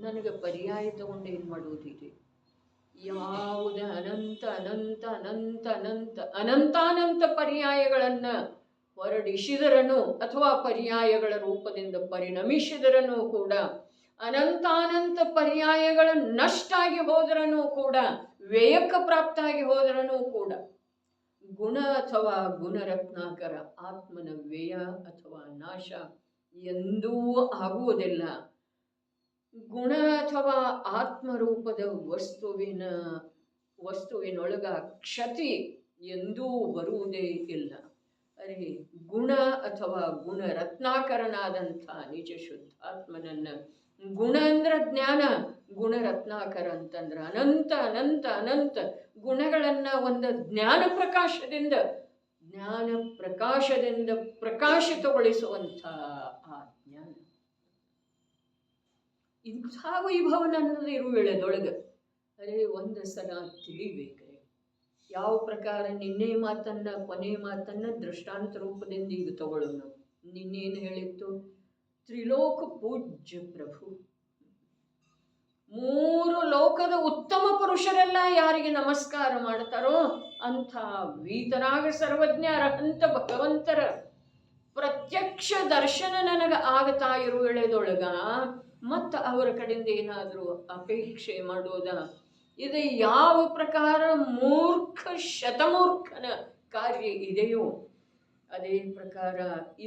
ನನಗೆ ಪರ್ಯಾಯ ತಗೊಂಡು ಏನು ಮಾಡುವುದಿದೆ? ಯಾವುದೇ ಅನಂತ ಅನಂತ ಅನಂತ ಅನಂತ ಅನಂತಾನಂತ ಪರ್ಯಾಯಗಳನ್ನು ಹೊರಡಿಸಿದರನು ಅಥವಾ ಪರ್ಯಾಯಗಳ ರೂಪದಿಂದ ಪರಿಣಮಿಸಿದರನು ಕೂಡ, ಅನಂತಾನಂತ ಪರ್ಯಾಯಗಳ ನಷ್ಟಾಗಿ ಹೋದರನು ಕೂಡ, ವ್ಯಯಕ್ಕೆ ಪ್ರಾಪ್ತಾಗಿ ಹೋದರನು ಕೂಡ, ಗುಣ ಅಥವಾ ಗುಣರತ್ನಾಕರ ಆತ್ಮನ ವ್ಯಯ ಅಥವಾ ನಾಶ ಎಂದೂ ಆಗುವುದಿಲ್ಲ. ಗುಣ ಅಥವಾ ಆತ್ಮರೂಪದ ವಸ್ತುವಿನೊಳಗ ಕ್ಷತಿ ಎಂದೂ ಬರುವುದೇ ಇಲ್ಲ. ಅರೆ, ಗುಣ ಅಥವಾ ಗುಣರತ್ನಾಕರನಾದಂಥ ನಿಜ ಶುದ್ಧಾತ್ಮನನ್ನ, ಗುಣ ಅಂದ್ರೆ ಜ್ಞಾನ, ಗುಣರತ್ನಾಕರ ಅಂತಂದ್ರೆ ಅನಂತ ಅನಂತ ಅನಂತ ಗುಣಗಳನ್ನ ಒಂದು ಜ್ಞಾನ ಪ್ರಕಾಶದಿಂದ ಪ್ರಕಾಶಿತಗೊಳಿಸುವಂಥ ಆ ಜ್ಞಾನ. ಇಂಥ ವೈಭವ ನನ್ನದು ಇರುವೆಳೆದೊಳಗೆ. ಅರೆ, ಒಂದು ಸಲ ತಿಳಿಬೇಕ್ರೆ ಯಾವ ಪ್ರಕಾರ ನಿನ್ನೆ ಮಾತನ್ನ ಕೊನೆ ಮಾತನ್ನ ದೃಷ್ಟಾಂತ ರೂಪದಿಂದ ಈಗ ತಗೊಳ್ಳೋಣ. ನಿನ್ನೇನು ಹೇಳಿತ್ತು? ತ್ರಿಲೋಕ ಪೂಜ್ಯ ಪ್ರಭು, ಮೂರು ಲೋಕದ ಉತ್ತಮ ಪುರುಷರೆಲ್ಲ ಯಾರಿಗೆ ನಮಸ್ಕಾರ ಮಾಡ್ತಾರೋ ಅಂಥ ವೀತರಾಗ ಸರ್ವಜ್ಞ ಅರ್ಹಂತ ಭಗವಂತರ ಪ್ರತ್ಯಕ್ಷ ದರ್ಶನ ನನಗೆ ಆಗ್ತಾ ಇರುವೆಳೆದೊಳಗ ಮತ್ತು ಅವರ ಕಡೆಯಿಂದ ಏನಾದರೂ ಅಪೇಕ್ಷೆ ಮಾಡೋದ? ಇದು ಯಾವ ಪ್ರಕಾರ ಮೂರ್ಖ ಶತಮೂರ್ಖನ ಕಾರ್ಯ ಇದೆಯೋ ಅದೇ ಪ್ರಕಾರ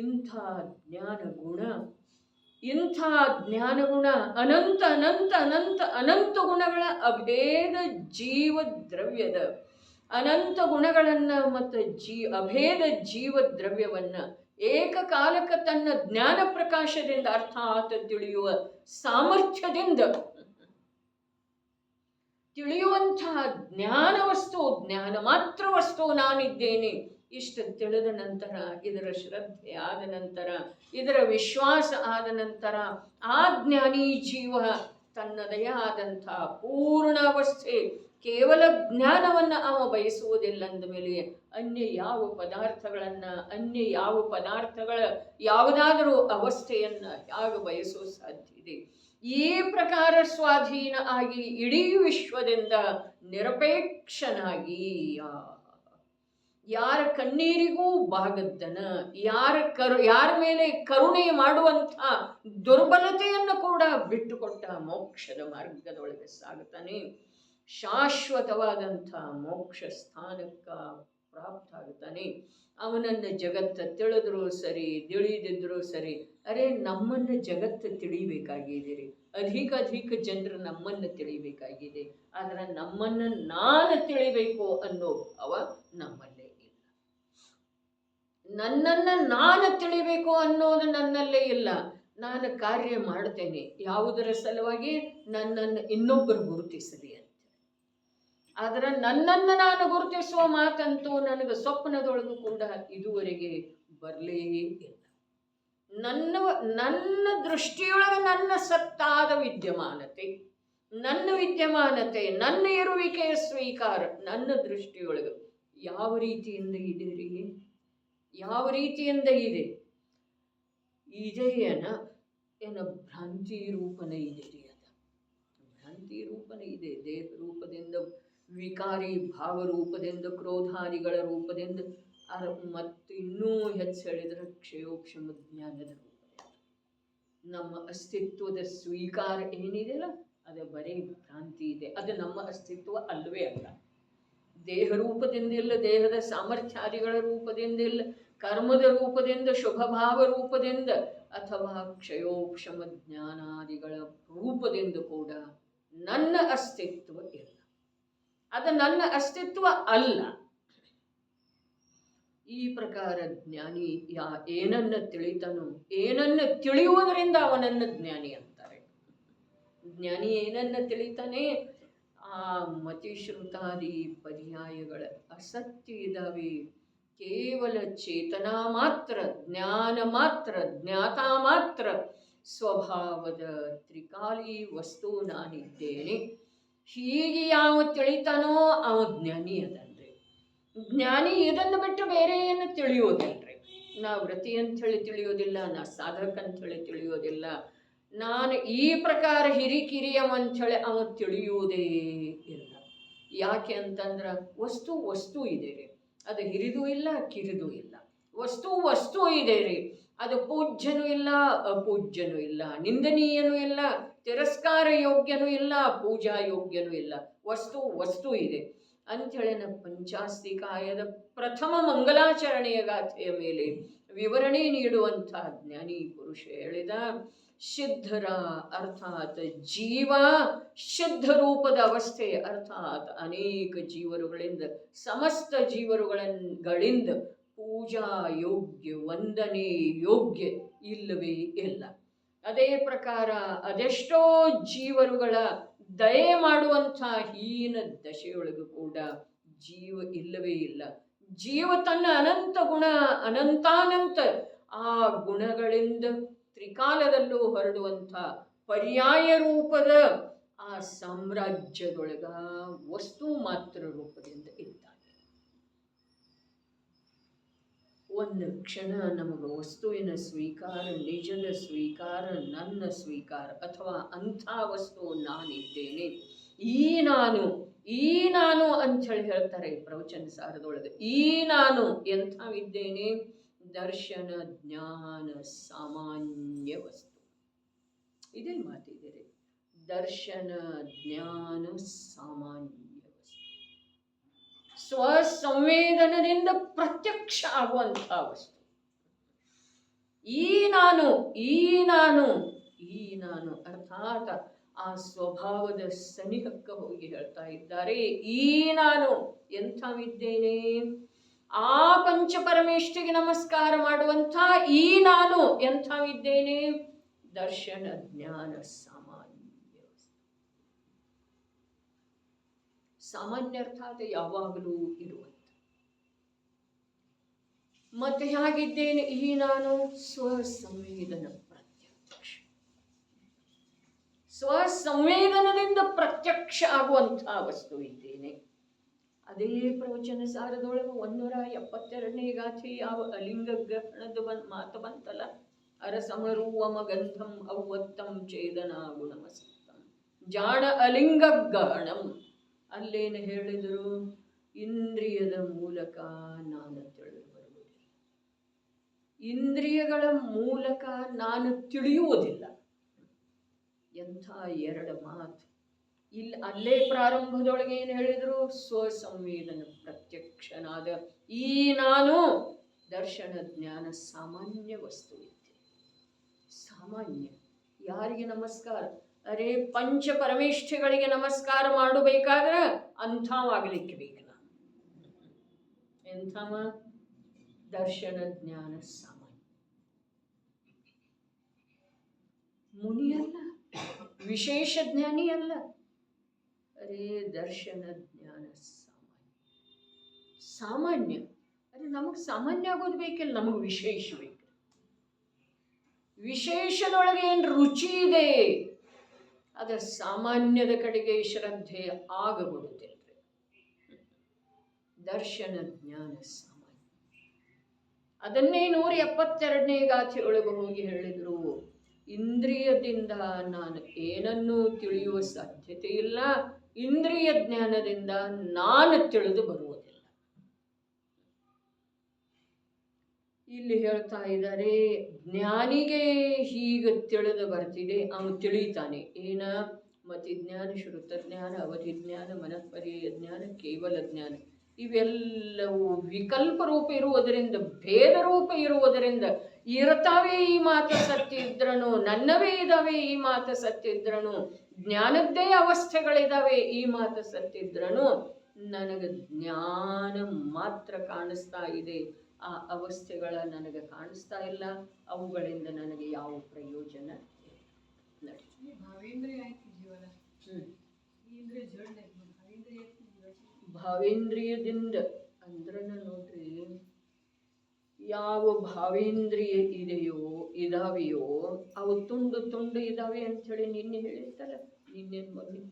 ಇಂಥ ಜ್ಞಾನಗುಣ ಅನಂತ ಅನಂತ ಅನಂತ ಅನಂತ ಗುಣಗಳ ಅಭೇದ ಜೀವ ದ್ರವ್ಯದ ಅನಂತ ಗುಣಗಳನ್ನು ಮತ್ತು ಅಭೇದ ಜೀವ ದ್ರವ್ಯವನ್ನ ಏಕಕಾಲಕ್ಕೆ ತನ್ನ ಜ್ಞಾನ ಪ್ರಕಾಶದಿಂದ ಅರ್ಥಾತ್ ತಿಳಿಯುವ ಸಾಮರ್ಥ್ಯದಿಂದ ತಿಳಿಯುವಂತಹ ಜ್ಞಾನ ಮಾತ್ರ ವಸ್ತು ನಾನಿದ್ದೇನೆ. ಇಷ್ಟು ತಿಳಿದ ನಂತರ, ಇದರ ಶ್ರದ್ಧೆ ಆದ ನಂತರ, ಇದರ ವಿಶ್ವಾಸ ಆದ ನಂತರ ಆ ಜ್ಞಾನಿ ಜೀವ ತನ್ನದೇ ಆದಂಥ ಪೂರ್ಣಾವಸ್ಥೆ ಕೇವಲ ಜ್ಞಾನವನ್ನು ಅವ ಬಯಸುವುದಿಲ್ಲ. ಅಂದ ಮೇಲೆ ಅನ್ಯ ಯಾವ ಪದಾರ್ಥಗಳ ಯಾವುದಾದರೂ ಅವಸ್ಥೆಯನ್ನು ಹೇಗೆ ಬಯಸೋ ಸಾಧ್ಯ ಇದೆ? ಈ ಪ್ರಕಾರ ಸ್ವಾಧೀನ ಆಗಿ ಇಡೀ ವಿಶ್ವದಿಂದ ನಿರಪೇಕ್ಷನಾಗಿ ಯಾರ ಕಣ್ಣೀರಿಗೂ ಬಾಗದ್ದನ, ಯಾರ ಮೇಲೆ ಕರುಣೆ ಮಾಡುವಂಥ ದುರ್ಬಲತೆಯನ್ನು ಕೂಡ ಬಿಟ್ಟುಕೊಟ್ಟ ಮೋಕ್ಷದ ಮಾರ್ಗದೊಳಗೆ ಸಾಗುತ್ತಾನೆ. ಶಾಶ್ವತವಾದಂಥ ಮೋಕ್ಷ ಸ್ಥಾನಕ್ಕ ಪ್ರಾಪ್ತ ಆಗುತ್ತಾನೆ. ಅವನನ್ನು ಜಗತ್ತು ತಿಳಿದ್ರೂ ಸರಿ, ತಿಳಿದಿದ್ರೂ ಸರಿ. ಅರೆ, ನಮ್ಮನ್ನು ಜಗತ್ತು ತಿಳಿಬೇಕಾಗಿದ್ದೀರಿ, ಅಧಿಕ ಜನರು ನಮ್ಮನ್ನು ತಿಳಿಬೇಕಾಗಿದೆ. ಆದರೆ ನಮ್ಮನ್ನು ನಾನು ತಿಳಿಬೇಕು ಅನ್ನೋ ಭಾವ ನಮ್ಮಲ್ಲೇ ಇಲ್ಲ. ನನ್ನನ್ನು ನಾನು ತಿಳಿಬೇಕು ಅನ್ನೋದು ನನ್ನಲ್ಲೇ ಇಲ್ಲ. ನಾನು ಕಾರ್ಯ ಮಾಡ್ತೇನೆ ಯಾವುದರ ಸಲುವಾಗಿ? ನನ್ನನ್ನು ಇನ್ನೊಬ್ಬರು ಗುರುತಿಸಲಿ ಅಂತ. ಆದರೆ ನನ್ನನ್ನು ನಾನು ಗುರುತಿಸುವ ಮಾತಂತೂ ನನಗೆ ಸ್ವಪ್ನದೊಳಗೂ ಕೂಡ ಇದುವರೆಗೆ ಬರಲೇ ಇಲ್ಲ. ನನ್ನ ದೃಷ್ಟಿಯೊಳಗೆ ನನ್ನ ಸತ್ತಾದ ವಿದ್ಯಮಾನತೆ, ನನ್ನ ಇರುವಿಕೆಯ ಸ್ವೀಕಾರ ನನ್ನ ದೃಷ್ಟಿಯೊಳಗೆ ಯಾವ ರೀತಿಯಿಂದ ಇದೆ ರೀ? ಯಾವ ರೀತಿಯಿಂದ ಇದೆ? ಇದೆಯೇನ ಏನೋ ಭ್ರಾಂತಿ ರೂಪನ ಇದೆ ರೀ? ಅದ ಭ್ರಾಂತಿ ರೂಪನ ಇದೆ. ದೇಹ ರೂಪದಿಂದ, ವಿಕಾರಿ ಭಾವರೂಪದಿಂದ, ಕ್ರೋಧಾದಿಗಳ ರೂಪದಿಂದ, ಮತ್ತು ಇನ್ನೂ ಹೆಚ್ಚು ಹೇಳಿದ್ರೆ ಕ್ಷಯೋಕ್ಷಮ ಜ್ಞಾನದ ರೂಪದಿಂದ ನಮ್ಮ ಅಸ್ತಿತ್ವದ ಸ್ವೀಕಾರ ಏನಿದೆಯಲ್ಲ ಅದು ಬರೀ ಭ್ರಾಂತಿ ಇದೆ. ಅದು ನಮ್ಮ ಅಸ್ತಿತ್ವ ಅಲ್ಲವೇ ಅಲ್ಲ. ದೇಹ ರೂಪದಿಂದ ಇಲ್ಲ, ದೇಹದ ಸಾಮರ್ಥ್ಯಾದಿಗಳ ರೂಪದಿಂದ ಇಲ್ಲ, ಕರ್ಮದ ರೂಪದಿಂದ, ಶುಭಭಾವ ರೂಪದಿಂದ ಅಥವಾ ಕ್ಷಯೋಕ್ಷಮ ಜ್ಞಾನಾದಿಗಳ ರೂಪದಿಂದ ಕೂಡ ನನ್ನ ಅಸ್ತಿತ್ವ ಇಲ್ಲ. ಅದು ನನ್ನ ಅಸ್ತಿತ್ವ ಅಲ್ಲ. ಈ ಪ್ರಕಾರ ಜ್ಞಾನಿ ಏನನ್ನ ತಿಳಿತಾನೋ, ಏನನ್ನ ತಿಳಿಯುವುದರಿಂದ ಅವನನ್ನು ಜ್ಞಾನಿ ಅಂತಾರೆ. ಜ್ಞಾನಿ ಏನನ್ನ ತಿಳಿತಾನೆ? ಆ ಮತಿಶ್ರುತಾದಿ ಪರ್ಯಾಯಗಳ ಅಸತ್ಯ ಇದ್ದಾವೆ. ಕೇವಲ ಚೇತನಾ ಮಾತ್ರ, ಜ್ಞಾನ ಮಾತ್ರ, ಜ್ಞಾತಾ ಮಾತ್ರ ಸ್ವಭಾವದ ತ್ರಿಕಾಲಿ ವಸ್ತು ನಾನಿದ್ದೇನೆ. ಹೀಗೆ ಯಾವ ತಿಳಿತಾನೋ ಅವ ಜ್ಞಾನಿ ಅದನ್ರಿ. ಜ್ಞಾನಿ ಇದನ್ನು ಬಿಟ್ಟು ಬೇರೆ ಏನು ತಿಳಿಯೋದಿಲ್ರಿ. ನಾ ವ್ರತಿ ಅಂಥೇಳಿ ತಿಳಿಯೋದಿಲ್ಲ, ನಾ ಸಾಧಕ ಅಂಥೇಳಿ ತಿಳಿಯೋದಿಲ್ಲ, ನಾನು ಈ ಪ್ರಕಾರ ಹಿರಿಕಿರಿಯವಂಥೇಳಿ ಅವ ತಿಳಿಯುವುದೇ ಇಲ್ಲ. ಯಾಕೆ ಅಂತಂದ್ರೆ ವಸ್ತು ಇದೆ ರೀ, ಅದು ಹಿರಿದು ಇಲ್ಲ ಕಿರಿದು ಇಲ್ಲ. ವಸ್ತು ಇದೆ ರೀ, ಅದು ಪೂಜ್ಯನೂ ಇಲ್ಲ ಅಪೂಜ್ಯನೂ ಇಲ್ಲ, ನಿಂದನೀಯನೂ ಇಲ್ಲ, ತಿರಸ್ಕಾರ ಯೋಗ್ಯನೂ ಇಲ್ಲ, ಪೂಜಾ ಯೋಗ್ಯನೂ ಇಲ್ಲ. ವಸ್ತು ಇದೆ ಅಂಥೇಳಿ ನಮ್ಮ ಪಂಚಾಸ್ತಿಕಾಯದ ಪ್ರಥಮ ಮಂಗಲಾಚರಣೆಯ ಗಾಥೆಯ ಮೇಲೆ ವಿವರಣೆ ನೀಡುವಂಥ ಜ್ಞಾನಿ ಪುರುಷ ಹೇಳಿದ, ಸಿದ್ಧರ ಅರ್ಥಾತ್ ಜೀವ ಸಿದ್ಧ ರೂಪದ ಅವಸ್ಥೆ, ಅರ್ಥಾತ್ ಅನೇಕ ಜೀವರುಗಳಿಂದ, ಸಮಸ್ತ ಜೀವರುಗಳಿಂದ ಪೂಜಾ ಯೋಗ್ಯ, ವಂದನೆ ಯೋಗ್ಯ ಇಲ್ಲವೇ ಇಲ್ಲ. ಅದೇ ಪ್ರಕಾರ ಅದೆಷ್ಟೋ ಜೀವರುಗಳ ದಯೆ ಮಾಡುವಂಥ ಹೀನ ದಶೆಯೊಳಗೂ ಕೂಡ ಜೀವ ಇಲ್ಲವೇ ಇಲ್ಲ. ಜೀವ ತನ್ನ ಅನಂತ ಗುಣ, ಅನಂತಾನಂತ ಆ ಗುಣಗಳಿಂದ ತ್ರಿಕಾಲದಲ್ಲೂ ಹೊರಡುವಂಥ ಪರ್ಯಾಯ ರೂಪದ ಆ ಸಾಮ್ರಾಜ್ಯದೊಳಗ ವಸ್ತು ಮಾತ್ರ ರೂಪದಿಂದ ಇದ್ದಾನೆ. ಒಂದು ಕ್ಷಣ ನಮಗೆ ವಸ್ತುವಿನ ಸ್ವೀಕಾರ, ನಿಜದ ಸ್ವೀಕಾರ, ನನ್ನ ಸ್ವೀಕಾರ, ಅಥವಾ ಅಂಥ ವಸ್ತು ನಾನಿದ್ದೇನೆ, ಈ ನಾನು ಅಂಥೇಳಿ ಹೇಳ್ತಾರೆ ಪ್ರವಚನ ಸಾರದೊಳಗೆ. ಈ ನಾನು ಎಂಥವಿದ್ದೇನೆ? ದರ್ಶನ ಜ್ಞಾನ ಸಾಮಾನ್ಯ ವಸ್ತು. ಇದೇ ಮಾತಿದೆ ರೀ, ದರ್ಶನ ಜ್ಞಾನ ಸಾಮಾನ್ಯ ವಸ್ತು, ಸ್ವಸಂವೇದನದಿಂದ ಪ್ರತ್ಯಕ್ಷ ಆಗುವಂಥ ವಸ್ತು. ಈ ನಾನು ಅರ್ಥಾತ್ ಆ ಸ್ವಭಾವದ ಸನಿಹಕ್ಕೆ ಹೋಗಿ ಹೇಳ್ತಾ ಇದ್ದಾರೆ. ಈ ನಾನು ಎಂಥವಿದ್ದೇನೆ? ಆ ಪಂಚಪರಮೇಷ್ಠಿಗೆ ನಮಸ್ಕಾರ ಮಾಡುವಂಥ ಈ ನಾನು ಎಂಥವಿದ್ದೇನೆ? ದರ್ಶನ ಜ್ಞಾನ ಸಾಮಾನ್ಯ ವಸ್ತು. ಸಾಮಾನ್ಯ ಅರ್ಥಾತ್ ಯಾವಾಗಲೂ ಇರುವಂಥ. ಮತ್ತೆ ಹೇಗಿದ್ದೇನೆ ಈ ನಾನು? ಸ್ವಸಂವೇದನ ಪ್ರತ್ಯಕ್ಷ, ಸ್ವಸಂವೇದನದಿಂದ ಪ್ರತ್ಯಕ್ಷ ಆಗುವಂಥ ವಸ್ತು ಇದ್ದೇನೆ. ಅದೇ ಪ್ರವಚನ ಸಾರದೊಳಗೆ 172ನೇ ಗಾಥೆ ಯಾವ ಅಲಿಂಗ ಗ್ರಹಣದ ಮಾತು ಬಂತಲ್ಲ, ಅರಸಮರೂವಮ ಗಂಧಂ ಅವ್ವತ್ತಂ ಚೇದನ ಗುಣಮಸತ್ತಂ ಜಾಣ ಅಲಿಂಗ ಗಹಣಂ. ಅಲ್ಲೇನು ಹೇಳಿದರು? ಇಂದ್ರಿಯದ ಮೂಲಕ ನಾನು ತಿಳಿದು ಬರುವುದಿಲ್ಲ, ಇಂದ್ರಿಯಗಳ ಮೂಲಕ ನಾನು ತಿಳಿಯುವುದಿಲ್ಲ. ಎಂಥ ಎರಡು ಮಾತು! ಇಲ್ಲಿ ಅಲ್ಲೇ ಪ್ರಾರಂಭದೊಳಗೆ ಏನು ಹೇಳಿದರು? ಸ್ವಸಂವೇದನ ಪ್ರತ್ಯಕ್ಷನಾದ ಈ ನಾನು ದರ್ಶನ ಜ್ಞಾನ ಸಾಮಾನ್ಯ ವಸ್ತು ಇದ್ದೆ. ಸಾಮಾನ್ಯ ಯಾರಿಗೆ ನಮಸ್ಕಾರ? ಅರೆ ಪಂಚ ಪರಮೇಷ್ಠಿಗಳಿಗೆ ನಮಸ್ಕಾರ ಮಾಡಬೇಕಾದ್ರೆ ಅಂಥವಾಗಲಿಕ್ಕೆ ಬೇಕು ನಾನು. ಎಂಥವ? ದರ್ಶನ ಜ್ಞಾನ ಸಾಮಾನ್ಯ. ಮುನಿಯಲ್ಲ, ವಿಶೇಷ ಜ್ಞಾನಿ ಅಲ್ಲ. ಅರೆ ದರ್ಶನ ಜ್ಞಾನ ಸಾಮಾನ್ಯ. ಅರೆ ನಮಗೆ ಸಾಮಾನ್ಯ ಆಗೋದು ಬೇಕಿಲ್ಲ, ನಮಗೆ ವಿಶೇಷ ಬೇಕು. ವಿಶೇಷದೊಳಗೆ ಏನು ರುಚಿ ಇದೆ, ಅದರ ಸಾಮಾನ್ಯದ ಕಡೆಗೆ ಶ್ರದ್ಧೆ ಆಗಬಹುದಿಲ್ಲ. ದರ್ಶನ ಜ್ಞಾನ ಸಾಮಾನ್ಯ. ಅದನ್ನೇ 172ನೇ ಗಾಥೆಯೊಳಗೆ ಹೋಗಿ ಹೇಳಿದರು. ಇಂದ್ರಿಯದಿಂದ ನಾನು ಏನನ್ನೂ ತಿಳಿಯುವ ಸಾಧ್ಯತೆ ಇಲ್ಲ, ಇಂದ್ರಿಯ ಜ್ಞಾನದಿಂದ ನಾನು ತಿಳಿದು ಬರುವುದಿಲ್ಲ. ಇಲ್ಲಿ ಹೇಳ್ತಾ ಇದ್ದಾರೆ, ಜ್ಞಾನಿಗೆ ಹೀಗೆ ತಿಳಿದು ಬರ್ತಿದೆ, ಅವನು ತಿಳಿತಾನೆ. ಏನ? ಮತಿಜ್ಞಾನ, ಶ್ರುತಜ್ಞಾನ, ಅವಧಿಜ್ಞಾನ, ಮನಃಪರ್ಯಯ ಜ್ಞಾನ, ಕೇವಲ ಜ್ಞಾನ. ಇವೆಲ್ಲವೂ ವಿಕಲ್ಪ ರೂಪ ಇರುವುದರಿಂದ, ಭೇದ ರೂಪ ಇರುವುದರಿಂದ, ಇರ್ತಾವೆ ಈ ಮಾತು ಸತ್ಯ ಇದ್ರನು, ನನ್ನವೇ ಇದ್ದಾವೆ ಈ ಮಾತು ಸತ್ಯ ಇದ್ರನು, ಜ್ಞಾನದ್ದೇ ಅವಸ್ಥೆಗಳಿದ್ದಾವೆ ಈ ಮಾತು ಸತ್ಯ ಇದ್ರನು, ನನಗೆ ಜ್ಞಾನ ಮಾತ್ರ ಕಾಣಿಸ್ತಾ ಇದೆ, ಆ ಅವಸ್ಥೆಗಳ ನನಗೆ ಕಾಣಿಸ್ತಾ ಇಲ್ಲ, ಅವುಗಳಿಂದ ನನಗೆ ಯಾವ ಪ್ರಯೋಜನ ಇಲ್ಲ. ಭಾವೇಂದ್ರಿಯದಿಂದ ಅಂದ್ರೆ ನೋಡ್ರಿ, ಯಾವ ಭಾವೇಂದ್ರಿಯ ಇದಾವೆಯೋ ಅವು ತುಂಡು ಇದಾವೆ ಅಂಥೇಳಿ ನಿನ್ನೆ ಹೇಳಿರ್ತಲ್ಲ, ನಿನ್ನೆ ಮೊದಲು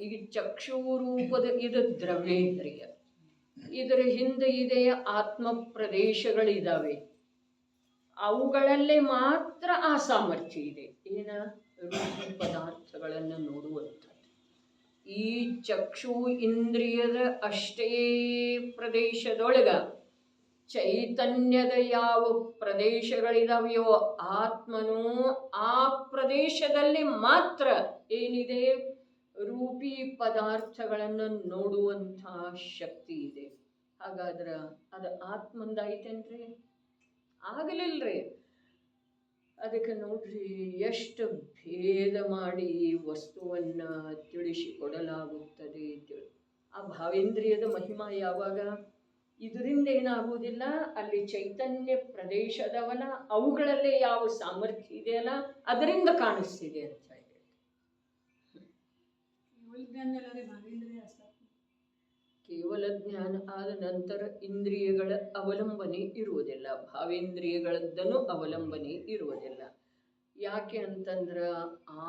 ಈಗ ಚಕ್ಷು ರೂಪದ ಇದು ದ್ರವ್ಯೇಂದ್ರಿಯ, ಇದರ ಹಿಂದೆ ಇದೆ ಆತ್ಮ ಪ್ರದೇಶಗಳಿದ್ದಾವೆ. ಅವುಗಳಲ್ಲೇ ಮಾತ್ರ ಆ ಸಾಮರ್ಥ್ಯ ಇದೆ. ಏನ ರೂಪಿ ಪದಾರ್ಥಗಳನ್ನು ನೋಡುವಂಥದ್ದು. ಈ ಚಕ್ಷು ಇಂದ್ರಿಯದ ಅಷ್ಟೇ ಪ್ರದೇಶದೊಳಗ ಚೈತನ್ಯದ ಯಾವ ಪ್ರದೇಶಗಳಿದಾವೆಯೋ ಆತ್ಮನು ಆ ಪ್ರದೇಶದಲ್ಲಿ ಮಾತ್ರ ಏನಿದೆ ರೂಪಿ ಪದಾರ್ಥಗಳನ್ನು ನೋಡುವಂಥ ಶಕ್ತಿ ಇದೆ. ಹಾಗಾದ್ರೆ ಅದು ಆತ್ಮಂದಾಯ್ತೇನ್ರಿ? ಆಗಲಿಲ್ರಿ. ಅದಕ್ಕೆ ನೋಡ್ರಿ ಎಷ್ಟು ಭೇದ ಮಾಡಿ ವಸ್ತುವನ್ನ ತಿಳಿಸಿಕೊಡಲಾಗುತ್ತದೆ. ಆ ಭಾವೇಂದ್ರಿಯದ ಮಹಿಮಾ ಯಾವಾಗ ಇದರಿಂದ ಏನಾಗುವುದಿಲ್ಲ, ಅಲ್ಲಿ ಚೈತನ್ಯ ಪ್ರದೇಶದವನ ಅವುಗಳಲ್ಲೇ ಯಾವ ಸಾಮರ್ಥ್ಯ ಇದೆಯಲ್ಲ ಅದರಿಂದ ಕಾಣಿಸ್ತಿದೆ ಅಂತ ಹೇಳಿ. ಕೇವಲ ಜ್ಞಾನ ಆದ ನಂತರ ಇಂದ್ರಿಯಗಳ ಅವಲಂಬನೆ ಇರುವುದಿಲ್ಲ, ಭಾವೇಂದ್ರಿಯಗಳದ್ದನ್ನು ಅವಲಂಬನೆ ಇರುವುದಿಲ್ಲ. ಯಾಕೆ ಅಂತಂದ್ರ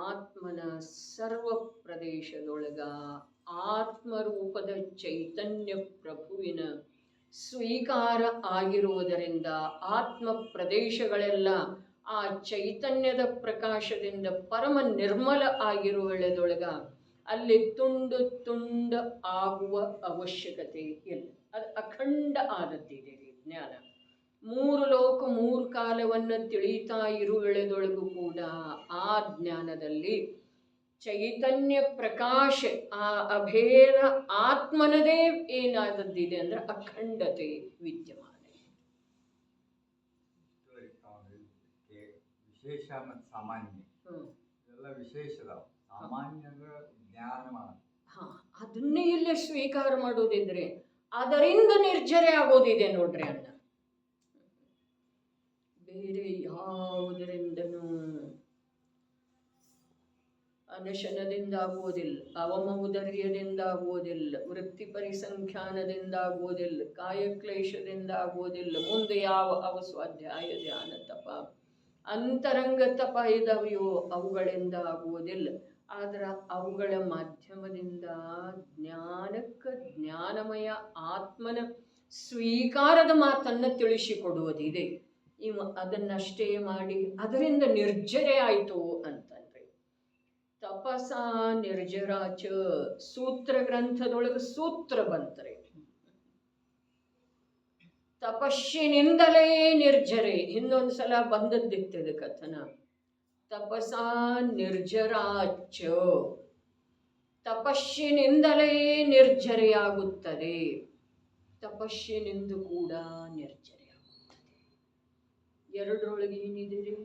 ಆತ್ಮನ ಸರ್ವ ಪ್ರದೇಶದೊಳಗ ಆತ್ಮರೂಪದ ಚೈತನ್ಯ ಪ್ರಭುವಿನ ಸ್ವೀಕಾರ ಆಗಿರುವುದರಿಂದ ಆತ್ಮ ಪ್ರದೇಶಗಳೆಲ್ಲ ಆ ಚೈತನ್ಯದ ಪ್ರಕಾಶದಿಂದ ಪರಮ ನಿರ್ಮಲ ಆಗಿರುವುದರೊಳಗ ಅಲ್ಲಿ ತುಂಡು ತುಂಡು ಆಗುವ ಅವಶ್ಯಕತೆ ಇಲ್ಲ. ಅದು ಅಖಂಡ ಆದದ್ದಿದೆ ಜ್ಞಾನ. ಮೂರು ಲೋಕ ಮೂರು ಕಾಲವನ್ನು ತಿಳಿತಾ ಇರುವೆಳೆದೊಳಗೂ ಕೂಡ ಆ ಜ್ಞಾನದಲ್ಲಿ ಚೈತನ್ಯ ಪ್ರಕಾಶ ಆ ಅಭೇದ ಆತ್ಮನದೇ ಏನಾದದ್ದಿದೆ ಅಂದ್ರೆ ಅಖಂಡತೆ ವಿದ್ಯಮಾನ. ವಿಶೇಷ ಮತ್ತು ಸಾಮಾನ್ಯ ಎಲ್ಲ ವಿಶೇಷದ ಸಾಮಾನ್ಯದ ಜ್ಞಾನ ಅದನ್ನೇ ಇಲ್ಲೇ ಸ್ವೀಕಾರ ಮಾಡೋದಿದ್ರೆ ಅದರಿಂದ ನಿರ್ಜರೆ ಆಗೋದಿದೆ ನೋಡ್ರಿ ಅಣ್ಣ. ಬೇರೆ ಯಾವುದರಿಂದನೂ ಅನಶನದಿಂದ ಆಗುವುದಿಲ್ಲ, ಅವಮೌದರ್ಯದಿಂದ ಆಗುವುದಿಲ್ಲ, ವೃತ್ತಿ ಪರಿಸಂಖ್ಯಾನದಿಂದ ಆಗುವುದಿಲ್ಲ, ಕಾಯಕ್ಲೇಶದಿಂದ ಆಗುವುದಿಲ್ಲ. ಮುಂದೆ ಯಾವ ಅವಸ್ವಾಧ್ಯಾಯ ಧ್ಯಾನ ತಪ ಅಂತರಂಗ ತಪ ಇದಾವೆಯೋ ಅವುಗಳಿಂದ ಆಗುವುದಿಲ್ಲ. ಆದ್ರೆ ಅವುಗಳ ಮಾಧ್ಯಮದಿಂದ ಜ್ಞಾನಕ್ಕೆ ಜ್ಞಾನಮಯ ಆತ್ಮನ ಸ್ವೀಕಾರದ ಮಾತನ್ನು ತಿಳಿಸಿಕೊಡುವುದಿದೆ. ಅದನ್ನಷ್ಟೇ ಮಾಡಿ ಅದರಿಂದ ನಿರ್ಜರೆ ಆಯಿತು ಅಂತಂದ್ರೆ ತಪಸ ನಿರ್ಜರಾಚ ಸೂತ್ರ ಗ್ರಂಥದೊಳಗೆ ಸೂತ್ರ ಬಂತರೆ ತಪಸ್ಸಿನಿಂದಲೇ ನಿರ್ಜರೆ. ಇನ್ನೊಂದ್ಸಲ ಬಂದದ್ದಿತ್ತದ ಕಥನ. ತಪಸ ನಿರ್ಜರಾಚ ತಪಸ್ಸಿನಿಂದಲೇ ನಿರ್ಜರೆಯಾಗುತ್ತದೆ, ತಪಸ್ಸಿನಿಂದ ಕೂಡ ನಿರ್ಜರೆಯಾಗುತ್ತದೆ. ಎರಡರೊಳಗೆ ಏನಿದೆ?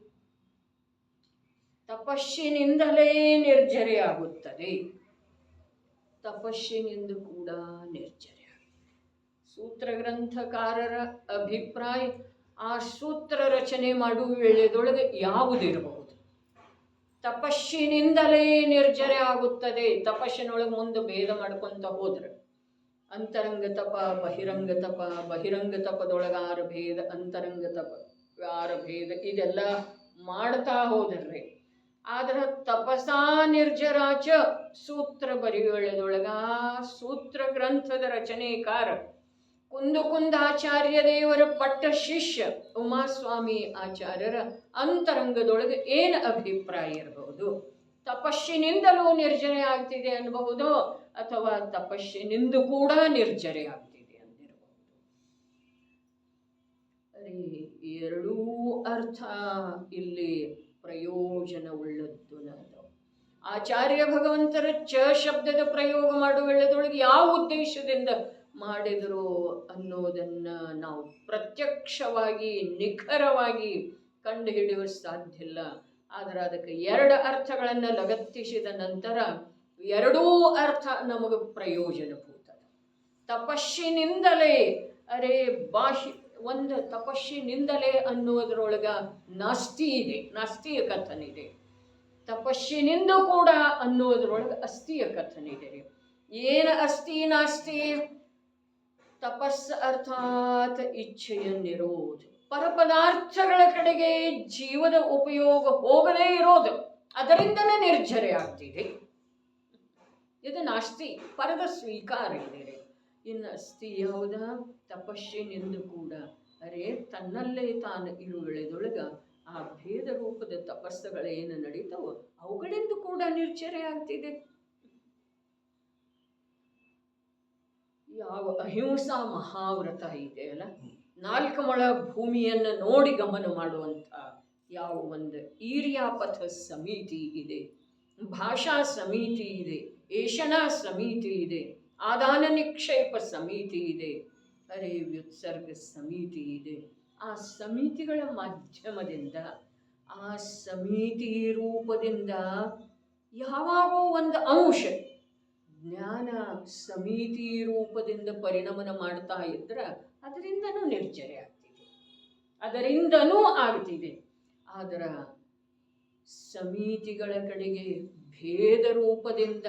ತಪಸ್ಸಿನಿಂದಲೇ ನಿರ್ಜರೆಯಾಗುತ್ತದೆ, ತಪಸ್ಸಿನಿಂದ ಕೂಡ ನಿರ್ಜರೆ. ಸೂತ್ರ ಗ್ರಂಥಕಾರರ ಅಭಿಪ್ರಾಯ ಆ ಸೂತ್ರ ರಚನೆ ಮಾಡುವ ವೇಳೆದೊಳಗೆ ಯಾವುದಿರಬಹುದು? ತಪಸ್ಸಿನಿಂದಲೇ ನಿರ್ಜರೆ ಆಗುತ್ತದೆ. ತಪಸ್ಸಿನೊಳಗೆ ಮುಂದೆ ಭೇದ ಮಾಡ್ಕೊಂತ ಹೋದ್ರೆ ಅಂತರಂಗ ತಪ ಬಹಿರಂಗ ತಪ, ಬಹಿರಂಗ ತಪದೊಳಗೆ 6 ಭೇದ, ಅಂತರಂಗ ತಪ 6 ಭೇದ, ಇದೆಲ್ಲ ಮಾಡ್ತಾ ಹೋದ್ರಿ. ಆದ್ರೆ ತಪಸಾ ನಿರ್ಜರಾಚ ಸೂತ್ರ ಬರೆಯುವುದೊಳಗ ಸೂತ್ರ ಗ್ರಂಥದ ರಚನೆಕಾರ ಕುಂದಾಚಾರ್ಯ ದೇವರ ಪಟ್ಟ ಶಿಷ್ಯ ಉಮಾಸ್ವಾಮಿ ಆಚಾರ್ಯರ ಅಂತರಂಗದೊಳಗೆ ಏನು ಅಭಿಪ್ರಾಯ ಇರಬಹುದು? ತಪಸ್ಸಿನಿಂದಲೂ ನಿರ್ಜರೆ ಆಗ್ತಿದೆ ಅನ್ನಬಹುದು, ಅಥವಾ ತಪಸ್ಸಿನಿಂದ ಕೂಡ ನಿರ್ಜರೆ ಆಗ್ತಿದೆ ಅಂದಿರಬಹುದು. ಎರಡೂ ಅರ್ಥ ಇಲ್ಲಿ ಪ್ರಯೋಜನವುಳ್ಳದ್ದು. ಆಚಾರ್ಯ ಭಗವಂತರ ಚ ಶಬ್ದದ ಪ್ರಯೋಗ ಮಾಡುವುದರೊಳಗೆ ಯಾವ ಉದ್ದೇಶದಿಂದ ಮಾಡಿದರು ಅನ್ನೋದನ್ನು ನಾವು ಪ್ರತ್ಯಕ್ಷವಾಗಿ ನಿಖರವಾಗಿ ಕಂಡುಹಿಡಿಯುವ ಸಾಧ್ಯ ಇಲ್ಲ. ಆದರೆ ಅದಕ್ಕೆ 2 ಅರ್ಥಗಳನ್ನು ಲಗತ್ತಿಸಿದ ನಂತರ ಎರಡೂ ಅರ್ಥ ನಮಗೆ ಪ್ರಯೋಜನಭೂತ. ತಪಸ್ಸಿನಿಂದಲೇ ಬಾಹ್ಯ ಒಂದು ತಪಸ್ಸಿನಿಂದಲೇ ಅನ್ನುವುದರೊಳಗ ನಾಸ್ತಿ ಇದೆ, ನಾಸ್ತಿಯ ಕಥನಿದೆ. ತಪಸ್ಸಿನಿಂದ ಕೂಡ ಅನ್ನುವುದರೊಳಗೆ ಅಸ್ಥಿಯ ಕಥನಿದೆ. ಏನು ಅಸ್ಥಿ ನಾಸ್ತಿ? ತಪಸ್ ಅರ್ಥಾತ್ ಇಚ್ಛೆಯ ನಿರೋಧ, ಪರಪದಾರ್ಥಗಳ ಕಡೆಗೆ ಜೀವದ ಉಪಯೋಗ ಹೋಗದೇ ಇರೋದು, ಅದರಿಂದನೇ ನಿರ್ಜರೆ ಆಗ್ತಿದೆ. ಇದು ನಾಸ್ತಿ, ಪರದ ಸ್ವೀಕಾರ ಇದೆ. ಇನ್ನು ಅಸ್ತಿ ಯಾವುದ ತಪಸ್ಸಿನಿಂದ ಕೂಡ ಅರೆ ತನ್ನಲ್ಲೇ ತಾನು ಇರುವೆಳೆದೊಳಗ ಆ ಭೇದ ರೂಪದ ತಪಸ್ಸುಗಳೇನು ನಡೀತಾವೋ ಅವುಗಳಿಂದ ಕೂಡ ನಿರ್ಚರೆ ಆಗ್ತಿದೆ. ಯಾವ ಅಹಿಂಸಾ ಮಹಾವ್ರತ ಇದೆ ಅಲ್ಲ, 4 ಮೊಳ ಭೂಮಿಯನ್ನು ನೋಡಿ ಗಮನ ಮಾಡುವಂಥ ಯಾವ ಒಂದು ಈರ್ಯಾಪಥ ಸಮಿತಿ ಇದೆ, ಭಾಷಾ ಸಮಿತಿ ಇದೆ, ಏಷಣಾ ಸಮಿತಿ ಇದೆ, ಆದಾನ ನಿಕ್ಷೇಪ ಸಮಿತಿ ಇದೆ, ಅರೆ ವ್ಯುತ್ಸರ್ಗ ಸಮಿತಿ ಇದೆ. ಆ ಸಮಿತಿಗಳ ಮಾಧ್ಯಮದಿಂದ ಆ ಸಮಿತಿ ರೂಪದಿಂದ ಯಾವಾಗೋ ಒಂದು ಅಂಶ ಜ್ಞಾನ ಸಮಿತಿ ರೂಪದಿಂದ ಪರಿಣಮನ ಮಾಡ್ತಾ ಇದ್ರೆ ಅದರಿಂದನೂ ನಿರ್ಜರೆ ಆಗ್ತಿದೆ, ಅದರಿಂದನೂ ಆಗ್ತಿದೆ. ಆದ್ರೆ ಸಮಿತಿಗಳ ಕಡೆಗೆ ಭೇದ ರೂಪದಿಂದ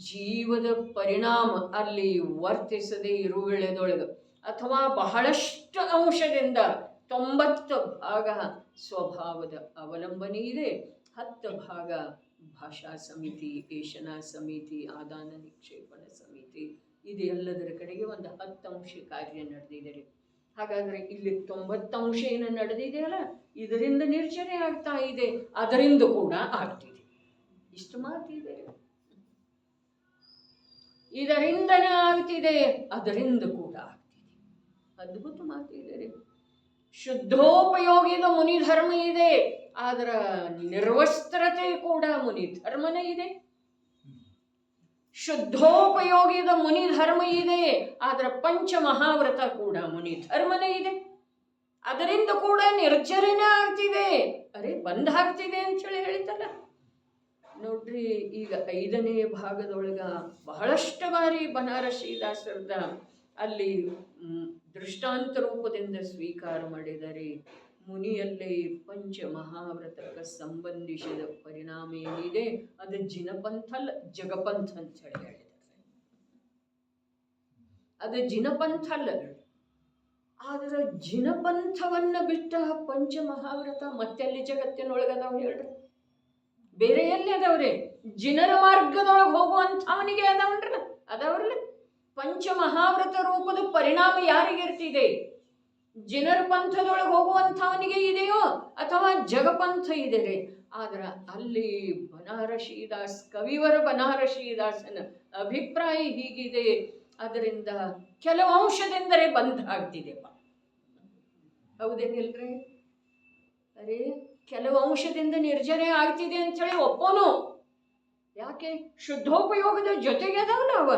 ಜೀವದ ಪರಿಣಾಮ ಅಲ್ಲಿ ವರ್ತಿಸದೆ ಇರುವೆಳೆದೊಳಗೆ ಅಥವಾ ಬಹಳಷ್ಟು ಅಂಶದಿಂದ 90 ಭಾಗ ಸ್ವಭಾವದ ಅವಲಂಬನೆ ಇದೆ, 10 ಭಾಗ ಭಾಷಾ ಸಮಿತಿ, ಏಷಣಾ ಸಮಿತಿ, ಆದಾನ ನಿಕ್ಷೇಪಣ ಸಮಿತಿ ಇದೆಲ್ಲದರ ಕಡೆಗೆ ಒಂದು 10 ಅಂಶ ಕಾರ್ಯ ನಡೆದಿದೆ. ಹಾಗಾದರೆ ಇಲ್ಲಿ 90 ಅಂಶ ಏನು ನಡೆದಿದೆಯಲ್ಲ ಇದರಿಂದ ನಿರ್ಜರೆ ಆಗ್ತಾ ಇದೆ, ಅದರಿಂದ ಕೂಡ ಆಗ್ತಿದೆ. ಇಷ್ಟು ಮಾತಿದೆ. ಇದರಿಂದನೇ ಆಗ್ತಿದೆ, ಅದರಿಂದ ಕೂಡ ಆಗ್ತಿದೆ. ಅದ್ಭುತ ಮಾತಿದೆ. ಶುದ್ಧೋಪಯೋಗಿದ ಮುನಿ ಧರ್ಮ ಇದೆ, ಅದರ ನಿರ್ವಸ್ತ್ರತೆ ಕೂಡ ಮುನಿ ಧರ್ಮನೇ ಇದೆ. ಶುದ್ಧೋಪಯೋಗಿದ ಮುನಿ ಧರ್ಮ ಇದೆ, ಅದರ ಪಂಚಮಹಾವ್ರತ ಕೂಡ ಮುನಿ ಧರ್ಮನೇ ಇದೆ. ಅದರಿಂದ ಕೂಡ ನಿರ್ಜರನೇ ಆಗ್ತಿದೆ, ಅರೆ ಬಂದ್ ಆಗ್ತಿದೆ ಅಂತೇಳಿ ಹೇಳಿತಲ್ಲ ನೋಡ್ರಿ. ಈಗ 5ನೇ ಭಾಗದೊಳಗ ಬಹಳಷ್ಟು ಬಾರಿ ಬನಾರಸಿ ದಾಸರದ ಅಲ್ಲಿ ದೃಷ್ಟಾಂತ ರೂಪದಿಂದ ಸ್ವೀಕಾರ ಮಾಡಿದರೆ ಮುನಿಯಲ್ಲೇ ಪಂಚಮಹಾವ್ರತಕ್ಕೆ ಸಂಬಂಧಿಸಿದ ಪರಿಣಾಮ ಏನಿದೆ ಅದು ಜಿನಪಂಥಲ್ ಜಗಪಂಥ ಅಂತ ಹೇಳಿ ಹೇಳಿದ್ದಾರೆ. ಅದು ಜಿನಪಂಥಲ್ಲ. ಆದ್ರೆ ಜಿನಪಂಥವನ್ನ ಬಿಟ್ಟ ಪಂಚಮಹಾವ್ರತ ಮತ್ತೆಲ್ಲಿ ಜಗತ್ತಿನೊಳಗದಾವ್ ಹೇಳ್ರಿ? ಬೇರೆ ಎಲ್ಲಿ ಅದಾವ್ರಿ? ಜಿನರ ಮಾರ್ಗದೊಳಗೆ ಹೋಗುವಂಥವನಿಗೆ ಅದಾವನ್ರಲ್ಲ, ಅದಾವ್ರಲ್ಲ. ಪಂಚಮಹಾವ್ರತ ರೂಪದ ಪರಿಣಾಮ ಯಾರಿಗಿರ್ತಿದೆ? ಜಿನರ ಪಂಥದೊಳಗೆ ಹೋಗುವಂಥವನಿಗೆ ಇದೆಯೋ ಅಥವಾ ಜಗಪಂಥ ಇದೆ ರೀ. ಆದ್ರೆ ಅಲ್ಲಿ ಬನಾರಸಿದಾಸ್ ಕವಿವರ ಬನಾರಸಿದಾಸನ ಅಭಿಪ್ರಾಯ ಹೀಗಿದೆ, ಅದರಿಂದ ಕೆಲವು ಅಂಶದಿಂದಲೇ ಬಂದ್ ಆಗ್ತಿದೆಪ್ಪ. ಹೌದೇನಿಲ್ರಿ? ಅರೆ ಕೆಲವು ಅಂಶದಿಂದ ನಿರ್ಜರೆ ಆಗ್ತಿದೆ ಅಂತೇಳಿ ಒಪ್ಪೋನು. ಯಾಕೆ? ಶುದ್ಧೋಪಯೋಗದ ಜೊತೆಗೆ ಅದಾವಲ್ಲ ಅವ.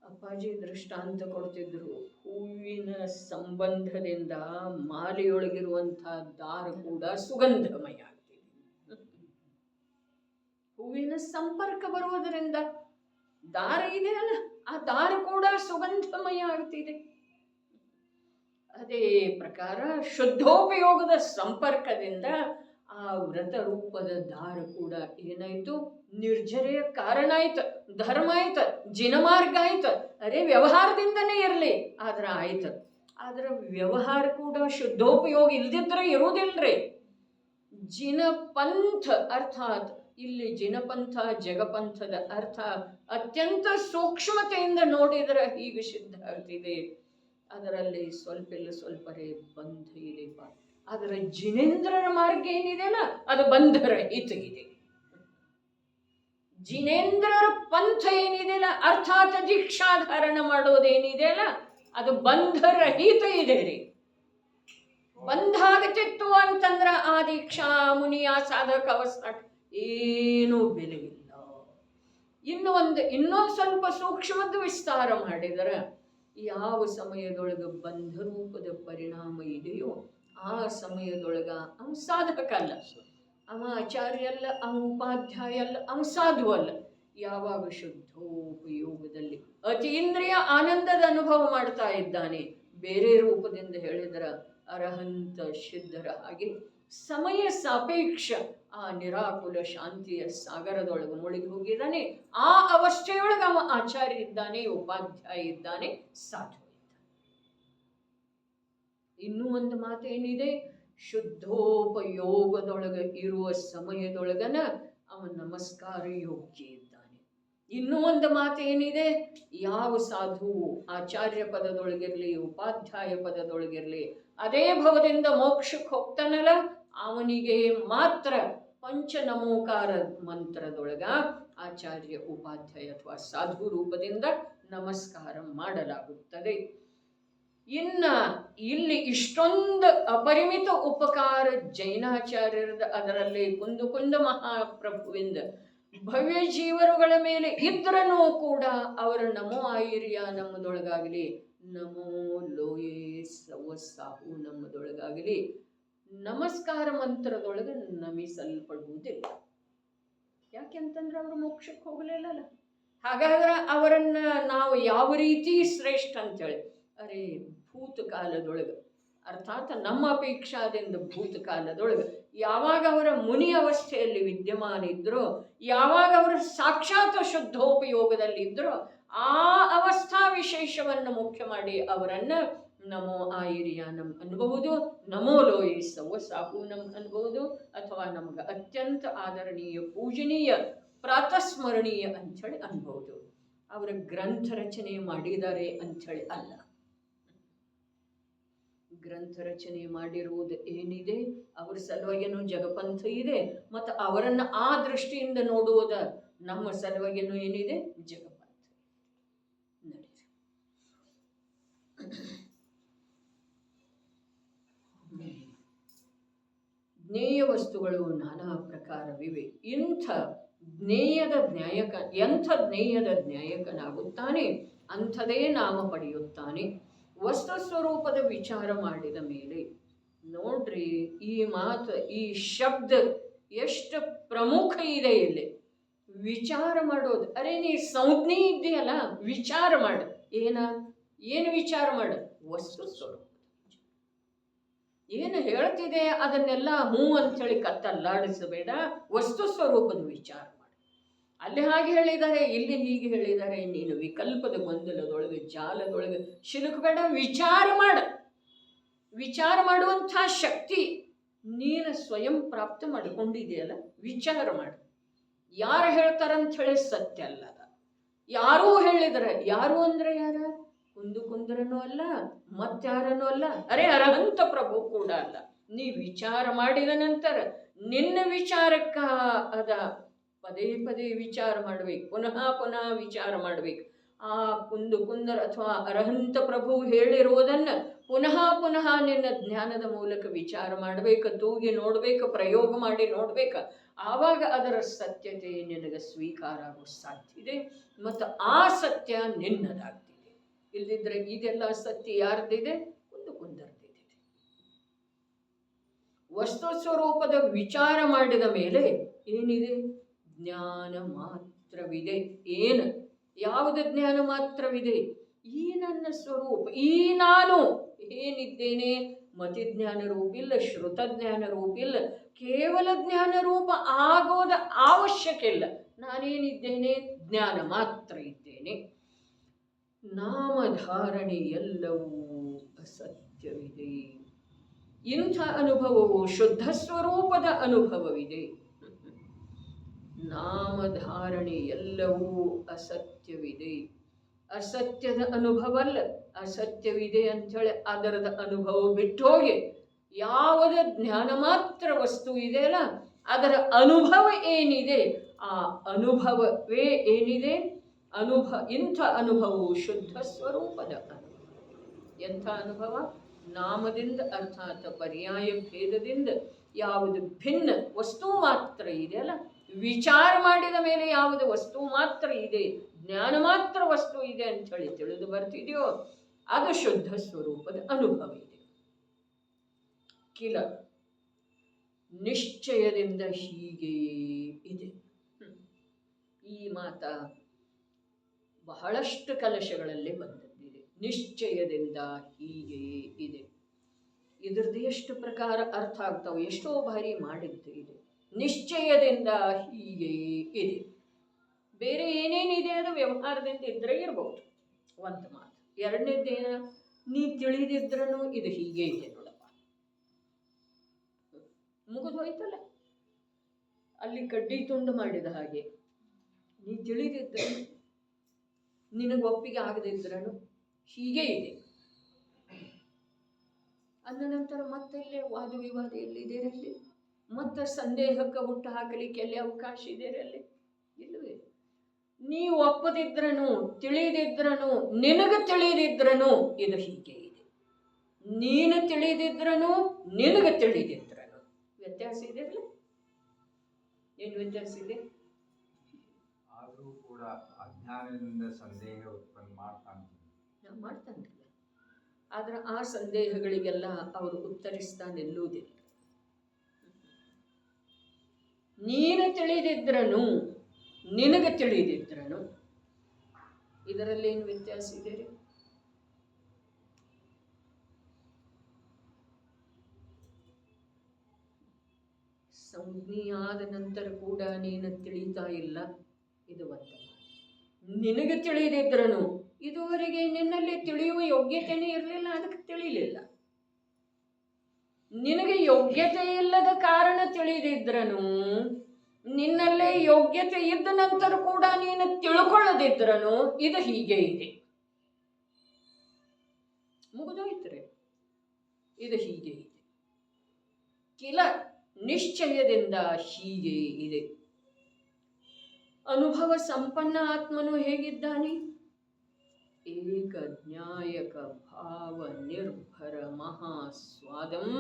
ಅಪ್ಪಾಜಿ ದೃಷ್ಟಾಂತ ಕೊಡ್ತಿದ್ರು, ಹೂವಿನ ಸಂಬಂಧದಿಂದ ಮಾಲೆಯೊಳಗಿರುವಂತಹ ದಾರ ಕೂಡ ಸುಗಂಧಮಯ ಆಗ್ತಿದೆ. ಹೂವಿನ ಸಂಪರ್ಕ ಬರುವುದರಿಂದ ದಾರ ಇದೆಯಲ್ಲ, ಆ ದಾರ ಕೂಡ ಸುಗಂಧಮಯ ಆಗ್ತಿದೆ. ಅದೇ ಪ್ರಕಾರ ಶುದ್ಧೋಪಯೋಗದ ಸಂಪರ್ಕದಿಂದ ಆ ವ್ರತ ರೂಪದ ದಾರ ಕೂಡ ಏನಾಯ್ತು? ನಿರ್ಜರೆಯ ಕಾರಣ ಆಯ್ತು, ಧರ್ಮ ಆಯ್ತು, ಜಿನಮಾರ್ಗ ಆಯ್ತು. ಅರೆ ವ್ಯವಹಾರದಿಂದನೇ ಇರಲಿ ಆದ್ರೆ ಆಯ್ತು. ಆದ್ರೆ ವ್ಯವಹಾರ ಕೂಡ ಶುದ್ಧೋಪಯೋಗ ಇಲ್ದಿದ್ರೆ ಇರುವುದಿಲ್ರಿ. ಜಿನಪಂಥ ಅರ್ಥಾತ್ ಇಲ್ಲಿ ಜಿನಪಂಥ ಜಗಪಂಥದ ಅರ್ಥ ಅತ್ಯಂತ ಸೂಕ್ಷ್ಮತೆಯಿಂದ ನೋಡಿದರೆ ಹೀಗೆ ಸಿದ್ಧ ಆಗ್ತಿದೆ. ಅದರಲ್ಲಿ ಸ್ವಲ್ಪರೇ ಬಂಧ ಇದೆಪ್ಪ. ಆದರೆ ಜಿನೇಂದ್ರರ ಮಾರ್ಗ ಏನಿದೆಯಲ್ಲ ಅದು ಬಂಧರಹಿತ ಇದೆ. ಜಿನೇಂದ್ರರ ಪಂಥ ಏನಿದೆಯಲ್ಲ ಅರ್ಥಾತ್ ದೀಕ್ಷಾಧಾರಣ ಮಾಡೋದೇನಿದೆಯಲ್ಲ ಅದು ಬಂಧರಹಿತ ಇದೆ ರೀ. ಬಂಧ ಆಗತಿತ್ತು ಅಂತಂದ್ರ ಆ ದೀಕ್ಷಾ ಮುನಿಯ ಸಾಧಕ ಅವಸ್ಥಾ ಏನೂ ಬೆಲೆ ಇಲ್ಲ. ಇನ್ನೊಂದು ಸ್ವಲ್ಪ ಸೂಕ್ಷ್ಮದ ವಿಸ್ತಾರ ಮಾಡಿದರೆ ಯಾವ ಸಮಯದೊಳಗೆ ಬಂಧ ರೂಪದ ಪರಿಣಾಮ ಇದೆಯೋ ಆ ಸಮಯದೊಳಗ ಅವ ಸಾಧಕ ಅಲ್ಲ, ಅವ ಆಚಾರ್ಯ ಅಲ್ಲ, ಅವ ಉಪಾಧ್ಯಾಯ ಅಲ್ಲ, ಅವ ಸಾಧು ಅಲ್ಲ. ಯಾವಾಗ ಶುದ್ಧೋಪಯೋಗದಲ್ಲಿ ಅತೀಂದ್ರಿಯ ಆನಂದದ ಅನುಭವ ಮಾಡ್ತಾ ಇದ್ದಾನೆ, ಬೇರೆ ರೂಪದಿಂದ ಹೇಳಿದ್ರ ಅರಹಂತ ಸಿದ್ಧರ ಹಾಗೆ ಸಮಯ ಸಾಪೇಕ್ಷ ಆ ನಿರಾಕುಲ ಶಾಂತಿಯ ಸಾಗರದೊಳಗೆ ಮುಳುಗಿ ಹೋಗಿದ್ದಾನೆ. ಆ ಅವಸ್ಥೆಯೊಳಗೆ ಅವ ಆಚಾರ್ಯ ಇದ್ದಾನೆ, ಉಪಾಧ್ಯಾಯ ಇದ್ದಾನೆ, ಸಾಧು ಇದ್ದಾನೆ. ಇನ್ನೂ ಒಂದು ಮಾತೇನಿದೆ, ಶುದ್ಧೋಪಯೋಗದೊಳಗೆ ಇರುವ ಸಮಯದೊಳಗನ ಅವ ನಮಸ್ಕಾರ ಯೋಗ್ಯ ಇದ್ದಾನೆ. ಇನ್ನೂ ಒಂದು ಮಾತು ಏನಿದೆ, ಯಾವ ಸಾಧು ಆಚಾರ್ಯ ಪದದೊಳಗಿರಲಿ ಉಪಾಧ್ಯಾಯ ಪದದೊಳಗಿರಲಿ ಅದೇ ಭವದಿಂದ ಮೋಕ್ಷಕ್ಕೆ ಹೋಗ್ತಾನಲ್ಲ, ಅವನಿಗೆ ಮಾತ್ರ ಪಂಚನಮೋಕಾರ ಮಂತ್ರದೊಳಗ ಆಚಾರ್ಯ ಉಪಾಧ್ಯಾಯ ಅಥವಾ ಸಾಧು ರೂಪದಿಂದ ನಮಸ್ಕಾರ ಮಾಡಲಾಗುತ್ತದೆ. ಇನ್ನ ಇಲ್ಲಿ ಇಷ್ಟೊಂದು ಅಪರಿಮಿತ ಉಪಕಾರ ಜೈನಾಚಾರ್ಯರದ, ಅದರಲ್ಲಿ ಕುಂದು ಮಹಾಪ್ರಭುವಿಂದ ಭವ್ಯ ಜೀವರುಗಳ ಮೇಲೆ ಇದ್ರನೂ ಕೂಡ ಅವರ ನಮೋ ಆಯಿರ್ಯ ನಮ್ಮದೊಳಗಾಗಲಿ, ನಮೋ ಲೋಯೇ ಸವಸಾಹು ನಮ್ಮದೊಳಗಾಗಲಿ ನಮಸ್ಕಾರ ಮಂತ್ರದೊಳಗೆ ನಮಿಸಲ್ಪಡುವುದಿಲ್ಲ. ಯಾಕೆಂತಂದ್ರೆ ಅವರು ಮೋಕ್ಷಕ್ಕೆ ಹೋಗಲಿಲ್ಲಲ್ಲ. ಹಾಗಾದ್ರೆ ಅವರನ್ನ ನಾವು ಯಾವ ರೀತಿ ಶ್ರೇಷ್ಠ ಅಂತೇಳಿ, ಅರೆ ಭೂತಕಾಲದೊಳಗೆ ಅರ್ಥಾತ್ ನಮ್ಮ ಅಪೇಕ್ಷಾದಿಂದ ಭೂತಕಾಲದೊಳಗೆ ಯಾವಾಗ ಅವರ ಮುನಿ ಅವಸ್ಥೆಯಲ್ಲಿ ವಿದ್ಯಮಾನ ಇದ್ರೋ, ಯಾವಾಗ ಅವರ ಸಾಕ್ಷಾತ್ ಶುದ್ಧೋಪಯೋಗದಲ್ಲಿದ್ದರೋ ಆ ಅವಸ್ಥಾ ವಿಶೇಷವನ್ನು ಮುಖ್ಯ ಮಾಡಿ ಅವರನ್ನು ನಮೋ ಆಯಿರ್ಯ ನಮ್ ಅನ್ಬಹುದು, ನಮೋ ಲೋಯಿ ಸವಸಾಹು ನಮ್ ಅನ್ಬಹುದು, ಅಥವಾ ನಮಗೆ ಅತ್ಯಂತ ಆದರಣೀಯ ಪೂಜನೀಯ ಪ್ರಾತಸ್ಮರಣೀಯ ಅಂಥೇಳಿ ಅನ್ಬಹುದು. ಅವರ ಗ್ರಂಥ ರಚನೆ ಮಾಡಿದ್ದಾರೆ ಅಂಥೇಳಿ ಅಲ್ಲ. ಗ್ರಂಥ ರಚನೆ ಮಾಡಿರುವುದು ಏನಿದೆ ಅವರ ಸಲುವಾಗಿನೂ ಜಗಪಂಥ ಇದೆ, ಮತ್ತು ಅವರನ್ನು ಆ ದೃಷ್ಟಿಯಿಂದ ನೋಡುವುದ ನಮ್ಮ ಸಲುವಾಗಿನೂ ಏನಿದೆ ಜಗಪಂಥ. ಜ್ಞೇಯ ವಸ್ತುಗಳು ನಾನಾ ಪ್ರಕಾರವಿವೆ. ಎಂಥ ಜ್ಞೇಯದ ಜ್ಞಾಯಕನಾಗುತ್ತಾನೆ ಅಂಥದೇ ನಾಮ ಪಡೆಯುತ್ತಾನೆ. ವಸ್ತು ಸ್ವರೂಪದ ವಿಚಾರ ಮಾಡಿದ ಮೇಲೆ ನೋಡ್ರಿ, ಈ ಮಾತು, ಈ ಶಬ್ದ ಎಷ್ಟು ಪ್ರಮುಖ ಇದೆ ಇಲ್ಲಿ. ವಿಚಾರ ಮಾಡೋದು. ಅರೆ ನೀ ಸಂಜ್ಞೆ ಇದ್ದೀಯಲ್ಲ, ವಿಚಾರ ಮಾಡು. ಏನು ವಿಚಾರ ಮಾಡು? ವಸ್ತು ಸ್ವರೂಪ ಏನು ಹೇಳ್ತಿದೆ ಅದನ್ನೆಲ್ಲ ಹ್ಞೂ ಅಂಥೇಳಿ ಕತ್ತಲ್ಲಾಡಿಸಬೇಡ, ವಸ್ತು ಸ್ವರೂಪದ ವಿಚಾರ ಮಾಡು. ಅಲ್ಲಿ ಹಾಗೆ ಹೇಳಿದ್ದಾರೆ, ಇಲ್ಲಿ ಹೀಗೆ ಹೇಳಿದ್ದಾರೆ. ನೀನು ವಿಕಲ್ಪದ ಗೊಂದಲದೊಳಗೆ ಜಾಲದೊಳಗೆ ಸಿಲುಕಬೇಡ, ವಿಚಾರ ಮಾಡ. ವಿಚಾರ ಮಾಡುವಂಥ ಶಕ್ತಿ ನೀನು ಸ್ವಯಂ ಪ್ರಾಪ್ತ ಮಾಡಿಕೊಂಡಿದೆಯಲ್ಲ, ವಿಚಾರ ಮಾಡು. ಯಾರು ಹೇಳ್ತಾರಂತ ಹೇಳಿ ಸತ್ಯ ಅಲ್ಲ. ಯಾರೂ ಹೇಳಿದರೆ, ಯಾರು ಅಂದ್ರೆ ಯಾರ? ಕುಂದರನೂ ಅಲ್ಲ, ಮತ್ತಾರನೂ ಅಲ್ಲ, ಅರೆ ಅರಹಂತ ಪ್ರಭು ಕೂಡ ಅಲ್ಲ. ನೀ ವಿಚಾರ ಮಾಡಿದ ನಂತರ ನಿನ್ನ ವಿಚಾರಕ್ಕ ಅದ ಪದೇ ಪದೇ ವಿಚಾರ ಮಾಡಬೇಕು, ಪುನಃ ವಿಚಾರ ಮಾಡಬೇಕು. ಆ ಕುಂದರ ಅಥವಾ ಅರಹಂತ ಪ್ರಭು ಹೇಳಿರುವುದನ್ನು ಪುನಃ ನಿನ್ನ ಜ್ಞಾನದ ಮೂಲಕ ವಿಚಾರ ಮಾಡಬೇಕು, ತೂಗಿ ನೋಡ್ಬೇಕು, ಪ್ರಯೋಗ ಮಾಡಿ ನೋಡ್ಬೇಕು. ಆವಾಗ ಅದರ ಸತ್ಯತೆ ನಿನಗೆ ಸ್ವೀಕಾರ ಆಗೋ ಸಾಧ್ಯ ಇದೆ, ಮತ್ತು ಆ ಸತ್ಯ ನಿನ್ನದಾಗ್ತಿದೆ. ಇಲ್ದಿದ್ರೆ ಇದೆಲ್ಲ ಸತ್ಯ ಯಾರ್ದಿದೆ? ಕುಂದರ್ದಿದೆ. ವಸ್ತು ಸ್ವರೂಪದ ವಿಚಾರ ಮಾಡಿದ ಮೇಲೆ ಏನಿದೆ? ಜ್ಞಾನ ಮಾತ್ರವಿದೆ. ಏನು? ಯಾವುದು ಜ್ಞಾನ ಮಾತ್ರವಿದೆ? ಈ ನನ್ನ ಸ್ವರೂಪ, ಈ ನಾನು ಏನಿದ್ದೇನೆ, ಮತಿಜ್ಞಾನ ರೂಪಿಲ್ಲ, ಶ್ರುತಜ್ಞಾನ ರೂಪಿಲ್ಲ, ಕೇವಲ ಜ್ಞಾನ ರೂಪ ಆಗೋದ ಅವಶ್ಯಕ ಇಲ್ಲ. ನಾನೇನಿದ್ದೇನೆ? ಜ್ಞಾನ ಮಾತ್ರ ಇದ್ದೇನೆ. ನಾಮಧಾರಣೆ ಎಲ್ಲವೂ ಅಸತ್ಯವಿದೆ. ಇಂಥ ಅನುಭವವು ಶುದ್ಧ ಸ್ವರೂಪದ ಅನುಭವವಿದೆ. ನಾಮಧಾರಣೆ ಎಲ್ಲವೂ ಅಸತ್ಯವಿದೆ. ಅಸತ್ಯದ ಅನುಭವ ಅಲ್ಲ, ಅಸತ್ಯವಿದೆ ಅಂಥೇಳಿ ಅದರದ ಅನುಭವ ಬಿಟ್ಟು ಹೋಗಿ ಯಾವುದ ಜ್ಞಾನ ಮಾತ್ರ ವಸ್ತು ಇದೆಯಲ್ಲ ಅದರ ಅನುಭವ ಏನಿದೆ, ಆ ಅನುಭವವೇ ಏನಿದೆ? ಇಂಥ ಅನುಭವವು ಶುದ್ಧ ಸ್ವರೂಪದ ಅನುಭವ. ಎಂಥ ಅನುಭವ? ನಾಮದಿಂದ ಅರ್ಥಾತ್ ಪರ್ಯಾಯ ಭೇದದಿಂದ ಯಾವುದು ಭಿನ್ನ ವಸ್ತು ಮಾತ್ರ ಇದೆಯಲ್ಲ, ವಿಚಾರ ಮಾಡಿದ ಮೇಲೆ ಯಾವುದು ವಸ್ತು ಮಾತ್ರ ಇದೆ, ಜ್ಞಾನ ಮಾತ್ರ ವಸ್ತು ಇದೆ ಅಂಥೇಳಿ ತಿಳಿದು ಬರ್ತಿದೆಯೋ ಅದು ಶುದ್ಧ ಸ್ವರೂಪದ ಅನುಭವ ಇದೆ. ಕಿಲ ನಿಶ್ಚಯದಿಂದ ಹೀಗೆ ಇದೆ. ಈ ಮಾತ ಬಹಳಷ್ಟು ಕಲಶಗಳಲ್ಲಿ ಬಂದಿದೆ. ನಿಶ್ಚಯದಿಂದ ಹೀಗೆ ಇದೆ. ಇದ್ರದ್ದು ಎಷ್ಟು ಪ್ರಕಾರ ಅರ್ಥ ಆಗ್ತಾವೆ, ಎಷ್ಟೋ ಬಾರಿ ಮಾಡಿದ್ದು ಇದೆ. ನಿಶ್ಚಯದಿಂದ ಹೀಗೆ ಇದೆ. ಬೇರೆ ಏನೇನಿದೆ ಅದು ವ್ಯವಹಾರದಿಂದ ಇದ್ರೆ ಇರ್ಬೋದು ಒಂದು ಮಾತು. ಎರಡನೇದ್ದೇನ, ನೀ ತಿಳಿದಿದ್ರೂ ಇದು ಹೀಗೆ ಇದೆ ನೋಡಪ್ಪ, ಮುಗಿದು ಹೋಯ್ತಲ್ಲ. ಅಲ್ಲಿ ಕಡ್ಡಿ ತುಂಡು ಮಾಡಿದ ಹಾಗೆ ನೀ ತಿಳಿದಿದ್ದರೆ, ನಿನಗೆ ಒಪ್ಪಿಗೆ ಆಗದಿದ್ದರೂ ಹೀಗೆ ಇದೆ. ಅಂದ ನಂತರ ಮತ್ತೆಲ್ಲೇ ವಾದ ವಿವಾದ ಎಲ್ಲಿದ್ದೀರಲ್ಲಿ? ಮತ್ತೆ ಸಂದೇಹಕ್ಕೆ ಹುಟ್ಟು ಹಾಕಲಿಕ್ಕೆ ಎಲ್ಲಿ ಅವಕಾಶ ಇದೆಯಲ್ಲಿ? ಇಲ್ಲವೇ? ನೀ ಒಪ್ಪದಿದ್ರನು, ತಿಳಿದಿದ್ರನು, ನಿನಗೆ ತಿಳಿದಿದ್ರನು ಇದು ಹೀಗೆ ಇದೆ. ನೀನು ತಿಳಿದಿದ್ರನು, ನಿನಗೆ ತಿಳಿದಿದ್ರನು ವ್ಯತ್ಯಾಸ ಇದೆ. ಏನು ವ್ಯತ್ಯಾಸ ಇದೆ? ಆದರೂ ಕೂಡ ಅಜ್ಞಾನದಿಂದ ಸಂದೇಹ ಉತ್ಪನ್ನ ಮಾಡ್ತಾನಿಲ್ಲ. ಆದ್ರೆ ಆ ಸಂದೇಹಗಳಿಗೆಲ್ಲ ಅವರು ಉತ್ತರಿಸ್ತಾ ನಿಲ್ಲುವುದಿಲ್ಲ. ನೀನು ತಿಳಿದಿದ್ರನು, ನಿನಗೆ ತಿಳಿದಿದ್ರನು ಇದರಲ್ಲಿ ಏನು ವ್ಯತ್ಯಾಸ ಇದೆ ರೀ? ಸಂಜ್ಞೆಯಾದ ನಂತರ ಕೂಡ ನೀನು ತಿಳಿತಾ ಇಲ್ಲ, ಇದು ಒಂದು. ನಿನಗೆ ತಿಳಿದಿದ್ರನು, ಇದುವರೆಗೆ ನಿನ್ನಲ್ಲಿ ತಿಳಿಯುವ ಯೋಗ್ಯತೆನೇ ಇರಲಿಲ್ಲ, ಅದಕ್ಕೆ ತಿಳಿಲಿಲ್ಲ. ನಿನಗೆ ಯೋಗ್ಯತೆ ಇಲ್ಲದ ಕಾರಣ ತಿಳಿದಿದ್ರನು, ನಿನ್ನಲ್ಲೇ ಯೋಗ್ಯತೆ ಇದ್ದ ನಂತರ ಕೂಡ ನೀನು ತಿಳ್ಕೊಳ್ಳದಿದ್ರನು ಇದು ಹೀಗೆ ಇದೆ. ಮುಗಿದೋಯ್ತ್ರೆ, ಇದು ಹೀಗೆ ಇದೆ. ಕಿಲ ನಿಶ್ಚಯದಿಂದ ಹೀಗೆ ಇದೆ. ಅನುಭವ ಸಂಪನ್ನ ಆತ್ಮನು ಹೇಗಿದ್ದಾನೆ? ಏಕ ಜ್ಞಾಯಕ ಭಾವ ನಿರ್ಭರ ಮಹಾಸ್ವಾದಂ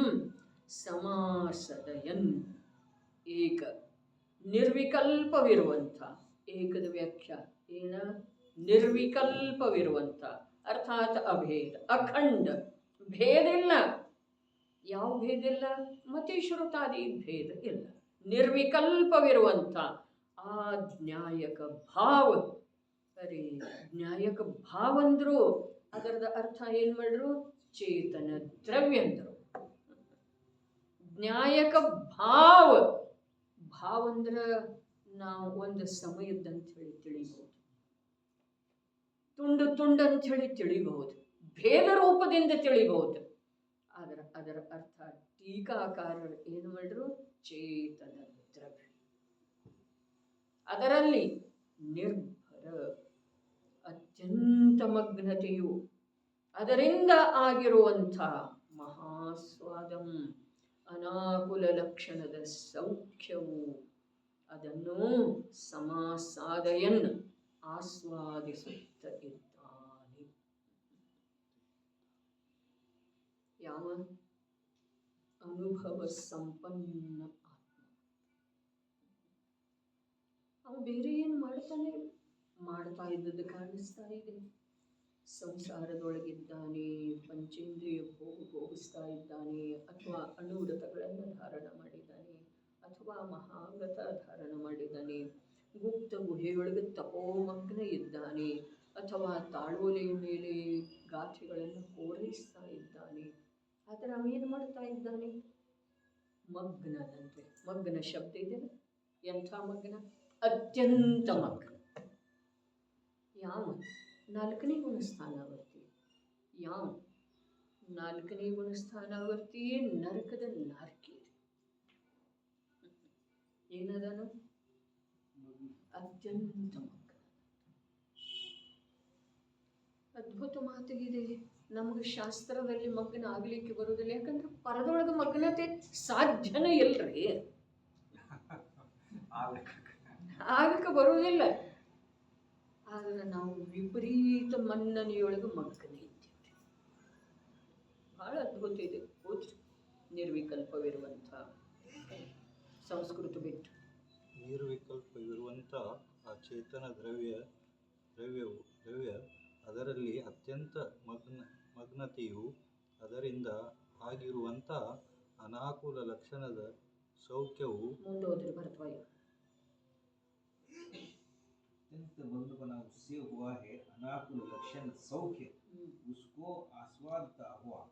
ಸಮಾಸದಯನ್. ಏಕ ನಿರ್ವಿಕಲ್ಪವಿರುವಂಥ, ಏಕದ ವ್ಯಾಖ್ಯಾ ಏನ? ನಿರ್ವಿಕಲ್ಪವಿರುವಂಥ, ಅರ್ಥಾತ್ ಅಭೇದ, ಅಖಂಡ, ಭೇದ ಇಲ್ಲ. ಯಾವ ಭೇದ ಇಲ್ಲ? ಮತಿಶ್ರುತಾದಿ ಭೇದ ಇಲ್ಲ. ನಿರ್ವಿಕಲ್ಪವಿರುವಂಥ ಆ ಜ್ಞಾಯಕ ಭಾವ. ಸರಿ, ಜ್ಞಾಯಕ ಭಾವ ಅಂದ್ರು ಅದರದ ಅರ್ಥ ಏನ್ ಮಾಡ್ರು? ಚೇತನ ದ್ರವ್ಯ ಅಂದ್ರು. ಜ್ಞಾಯಕ ಭಾವ, ಭಾವ ಅಂದ್ರ ನಾವು ಒಂದು ಸಮಯದಂತ ಹೇಳಿ ತಿಳಿಬಹುದು, ತುಂಡು ತುಂಡು ಅಂತ ಹೇಳಿ ತಿಳಿಬಹುದು, ಭೇದ ರೂಪದಿಂದ ತಿಳಿಬಹುದು. ಆದ್ರೆ ಅದರ ಅರ್ಥ ಟೀಕಾಕಾರರು ಏನು ಮಾಡ್ರು? ಚೇತನ ದ್ರವ್ಯ. ಅದರಲ್ಲಿ ನಿರ್ಭರ, ಅತ್ಯಂತ ಮಗ್ನತೆಯು, ಅದರಿಂದ ಆಗಿರುವಂಥ ಮಹಾಸ್ವಾದಂ, ಅನಾಕುಲ ಲಕ್ಷಣದ ಸೌಖ್ಯವು, ಅದನ್ನು ಸಮಾಸಾದಯನ್ ಆಸ್ವಾದಿಸುತ್ತ ಇದ್ದಾನೆ. ಯಾವ? ಅನುಭವ ಸಂಪನ್ನ ಆತ್ಮ. ಅವನು ಬೇರೆ ಏನು ಮಾಡ್ತಾನೆ? ಮಾಡ್ತಾ ಇದ್ದದ್ದು ಕಾಣಿಸ್ತಾ ಇದೆ. ಸಂಸಾರದೊಳಗಿದ್ದಾನೆ, ಪಂಚೇಂದ್ರಿಯ ಭೋಗಿಸ್ತಾ ಇದ್ದಾನೆ, ಅಥವಾ ಅಣುವ್ರತಗಳನ್ನು ಧಾರಣ ಮಾಡಿದ್ದಾನೆ, ಅಥವಾ ಮಹಾವ್ರತ ಧಾರಣ ಮಾಡಿದ್ದಾನೆ, ಗುಪ್ತ ಗುಹೆಯೊಳಗೆ ತಪೋಮಗ್ನ ಇದ್ದಾನೆ, ಅಥವಾ ತಾಳೋಲೆಯ ಮೇಲೆ ಗಾಥೆಗಳನ್ನು ಪೂರೈಸ್ತಾ ಇದ್ದಾನೆ. ಆದರೆ ಅವೇನು ಮಾಡ್ತಾ ಇದ್ದಾನೆ? ಮಗ್ನದಂತೆ. ಮಗ್ನ ಶಬ್ದ ಇದೆ. ಎಂಥ ಮಗ್ನ? ಅತ್ಯಂತ ಮಗ್ನ. ಯಾವ? ನಾಲ್ಕನೇ ಗುಣಸ್ಥಾನಾವರ್ತಿ. ಯಾವ? ನಾಲ್ಕನೇ ಗುಣಸ್ಥಾನಾವರ್ತಿ ನರಕದ ನಾರ್ಕಿ. ಏನದನು? ಅತ್ಯಂತ ಮಗ್ನ. ಅದ್ಭುತ ಮಾತಿಗಿದೆ. ನಮಗೆ ಶಾಸ್ತ್ರದಲ್ಲಿ ಮಗ್ನ ಆಗಲಿಕ್ಕೆ ಬರುವುದಿಲ್ಲ, ಯಾಕಂದ್ರೆ ಪರದೊಳಗೆ ಮಗ್ನತೆ ಸಾಧ್ಯನೇ ಇಲ್ರಿ, ಆಗಕ್ಕೆ ಬರುವುದಿಲ್ಲ. ಆದರೆ ನಾವು ವಿಪರೀತ ಮನ್ನನೆಯೊಳಗೆ ಮಗ್ಗನೆ ಇದ್ದೇವೆ. ಬಹಳ ಅದ್ಭುತ ಇದೆ. ಹೋದ್ರಿ ನಿರ್ವಿಕಲ್ಪವಿರುವಂಥ ಸಂಸ್ಕೃತ ಬಿಟ್ಟು ನಿರ್ವಿಕಲ್ಪವಿರುವಂಥ ಆ ಚೇತನ ದ್ರವ್ಯ ಅದರಲ್ಲಿ ಅತ್ಯಂತ ಮಗ್ನತೆಯು, ಅದರಿಂದ ಆಗಿರುವಂಥ ಅನಾಕೂಲ ಲಕ್ಷಣದ ಸೌಖ್ಯವು. ಮುಂದೋದ್ರೆ ಬರ್ತವಾಯ. अत्यंत मंद बना उससे हुआ है अनाकुल लक्षण सौख्य, उसको आस्वादता हुआ.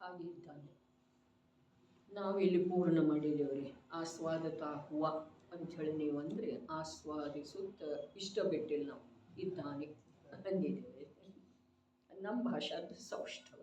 ಹಾಗಿದ್ದಾನೆ. ನಾವಿಲ್ಲಿ ಪೂರ್ಣ ಮಾಡಿದ್ದೇವ್ರಿ. ಆಸ್ವಾದತಾ ಹುವ ಅಂಥೇಳಿ ನೀವು ಅಂದರೆ ಆಸ್ವಾದಿಸುತ್ತ ಇಷ್ಟ ಬಿಟ್ಟಿಲ್ಲ ನಾವು ಇದ್ದಾನೆ ಅಂದಿದ್ದೇವೆ. ನಮ್ಮ ಭಾಷಾದ ಸೌಷ್ಠವ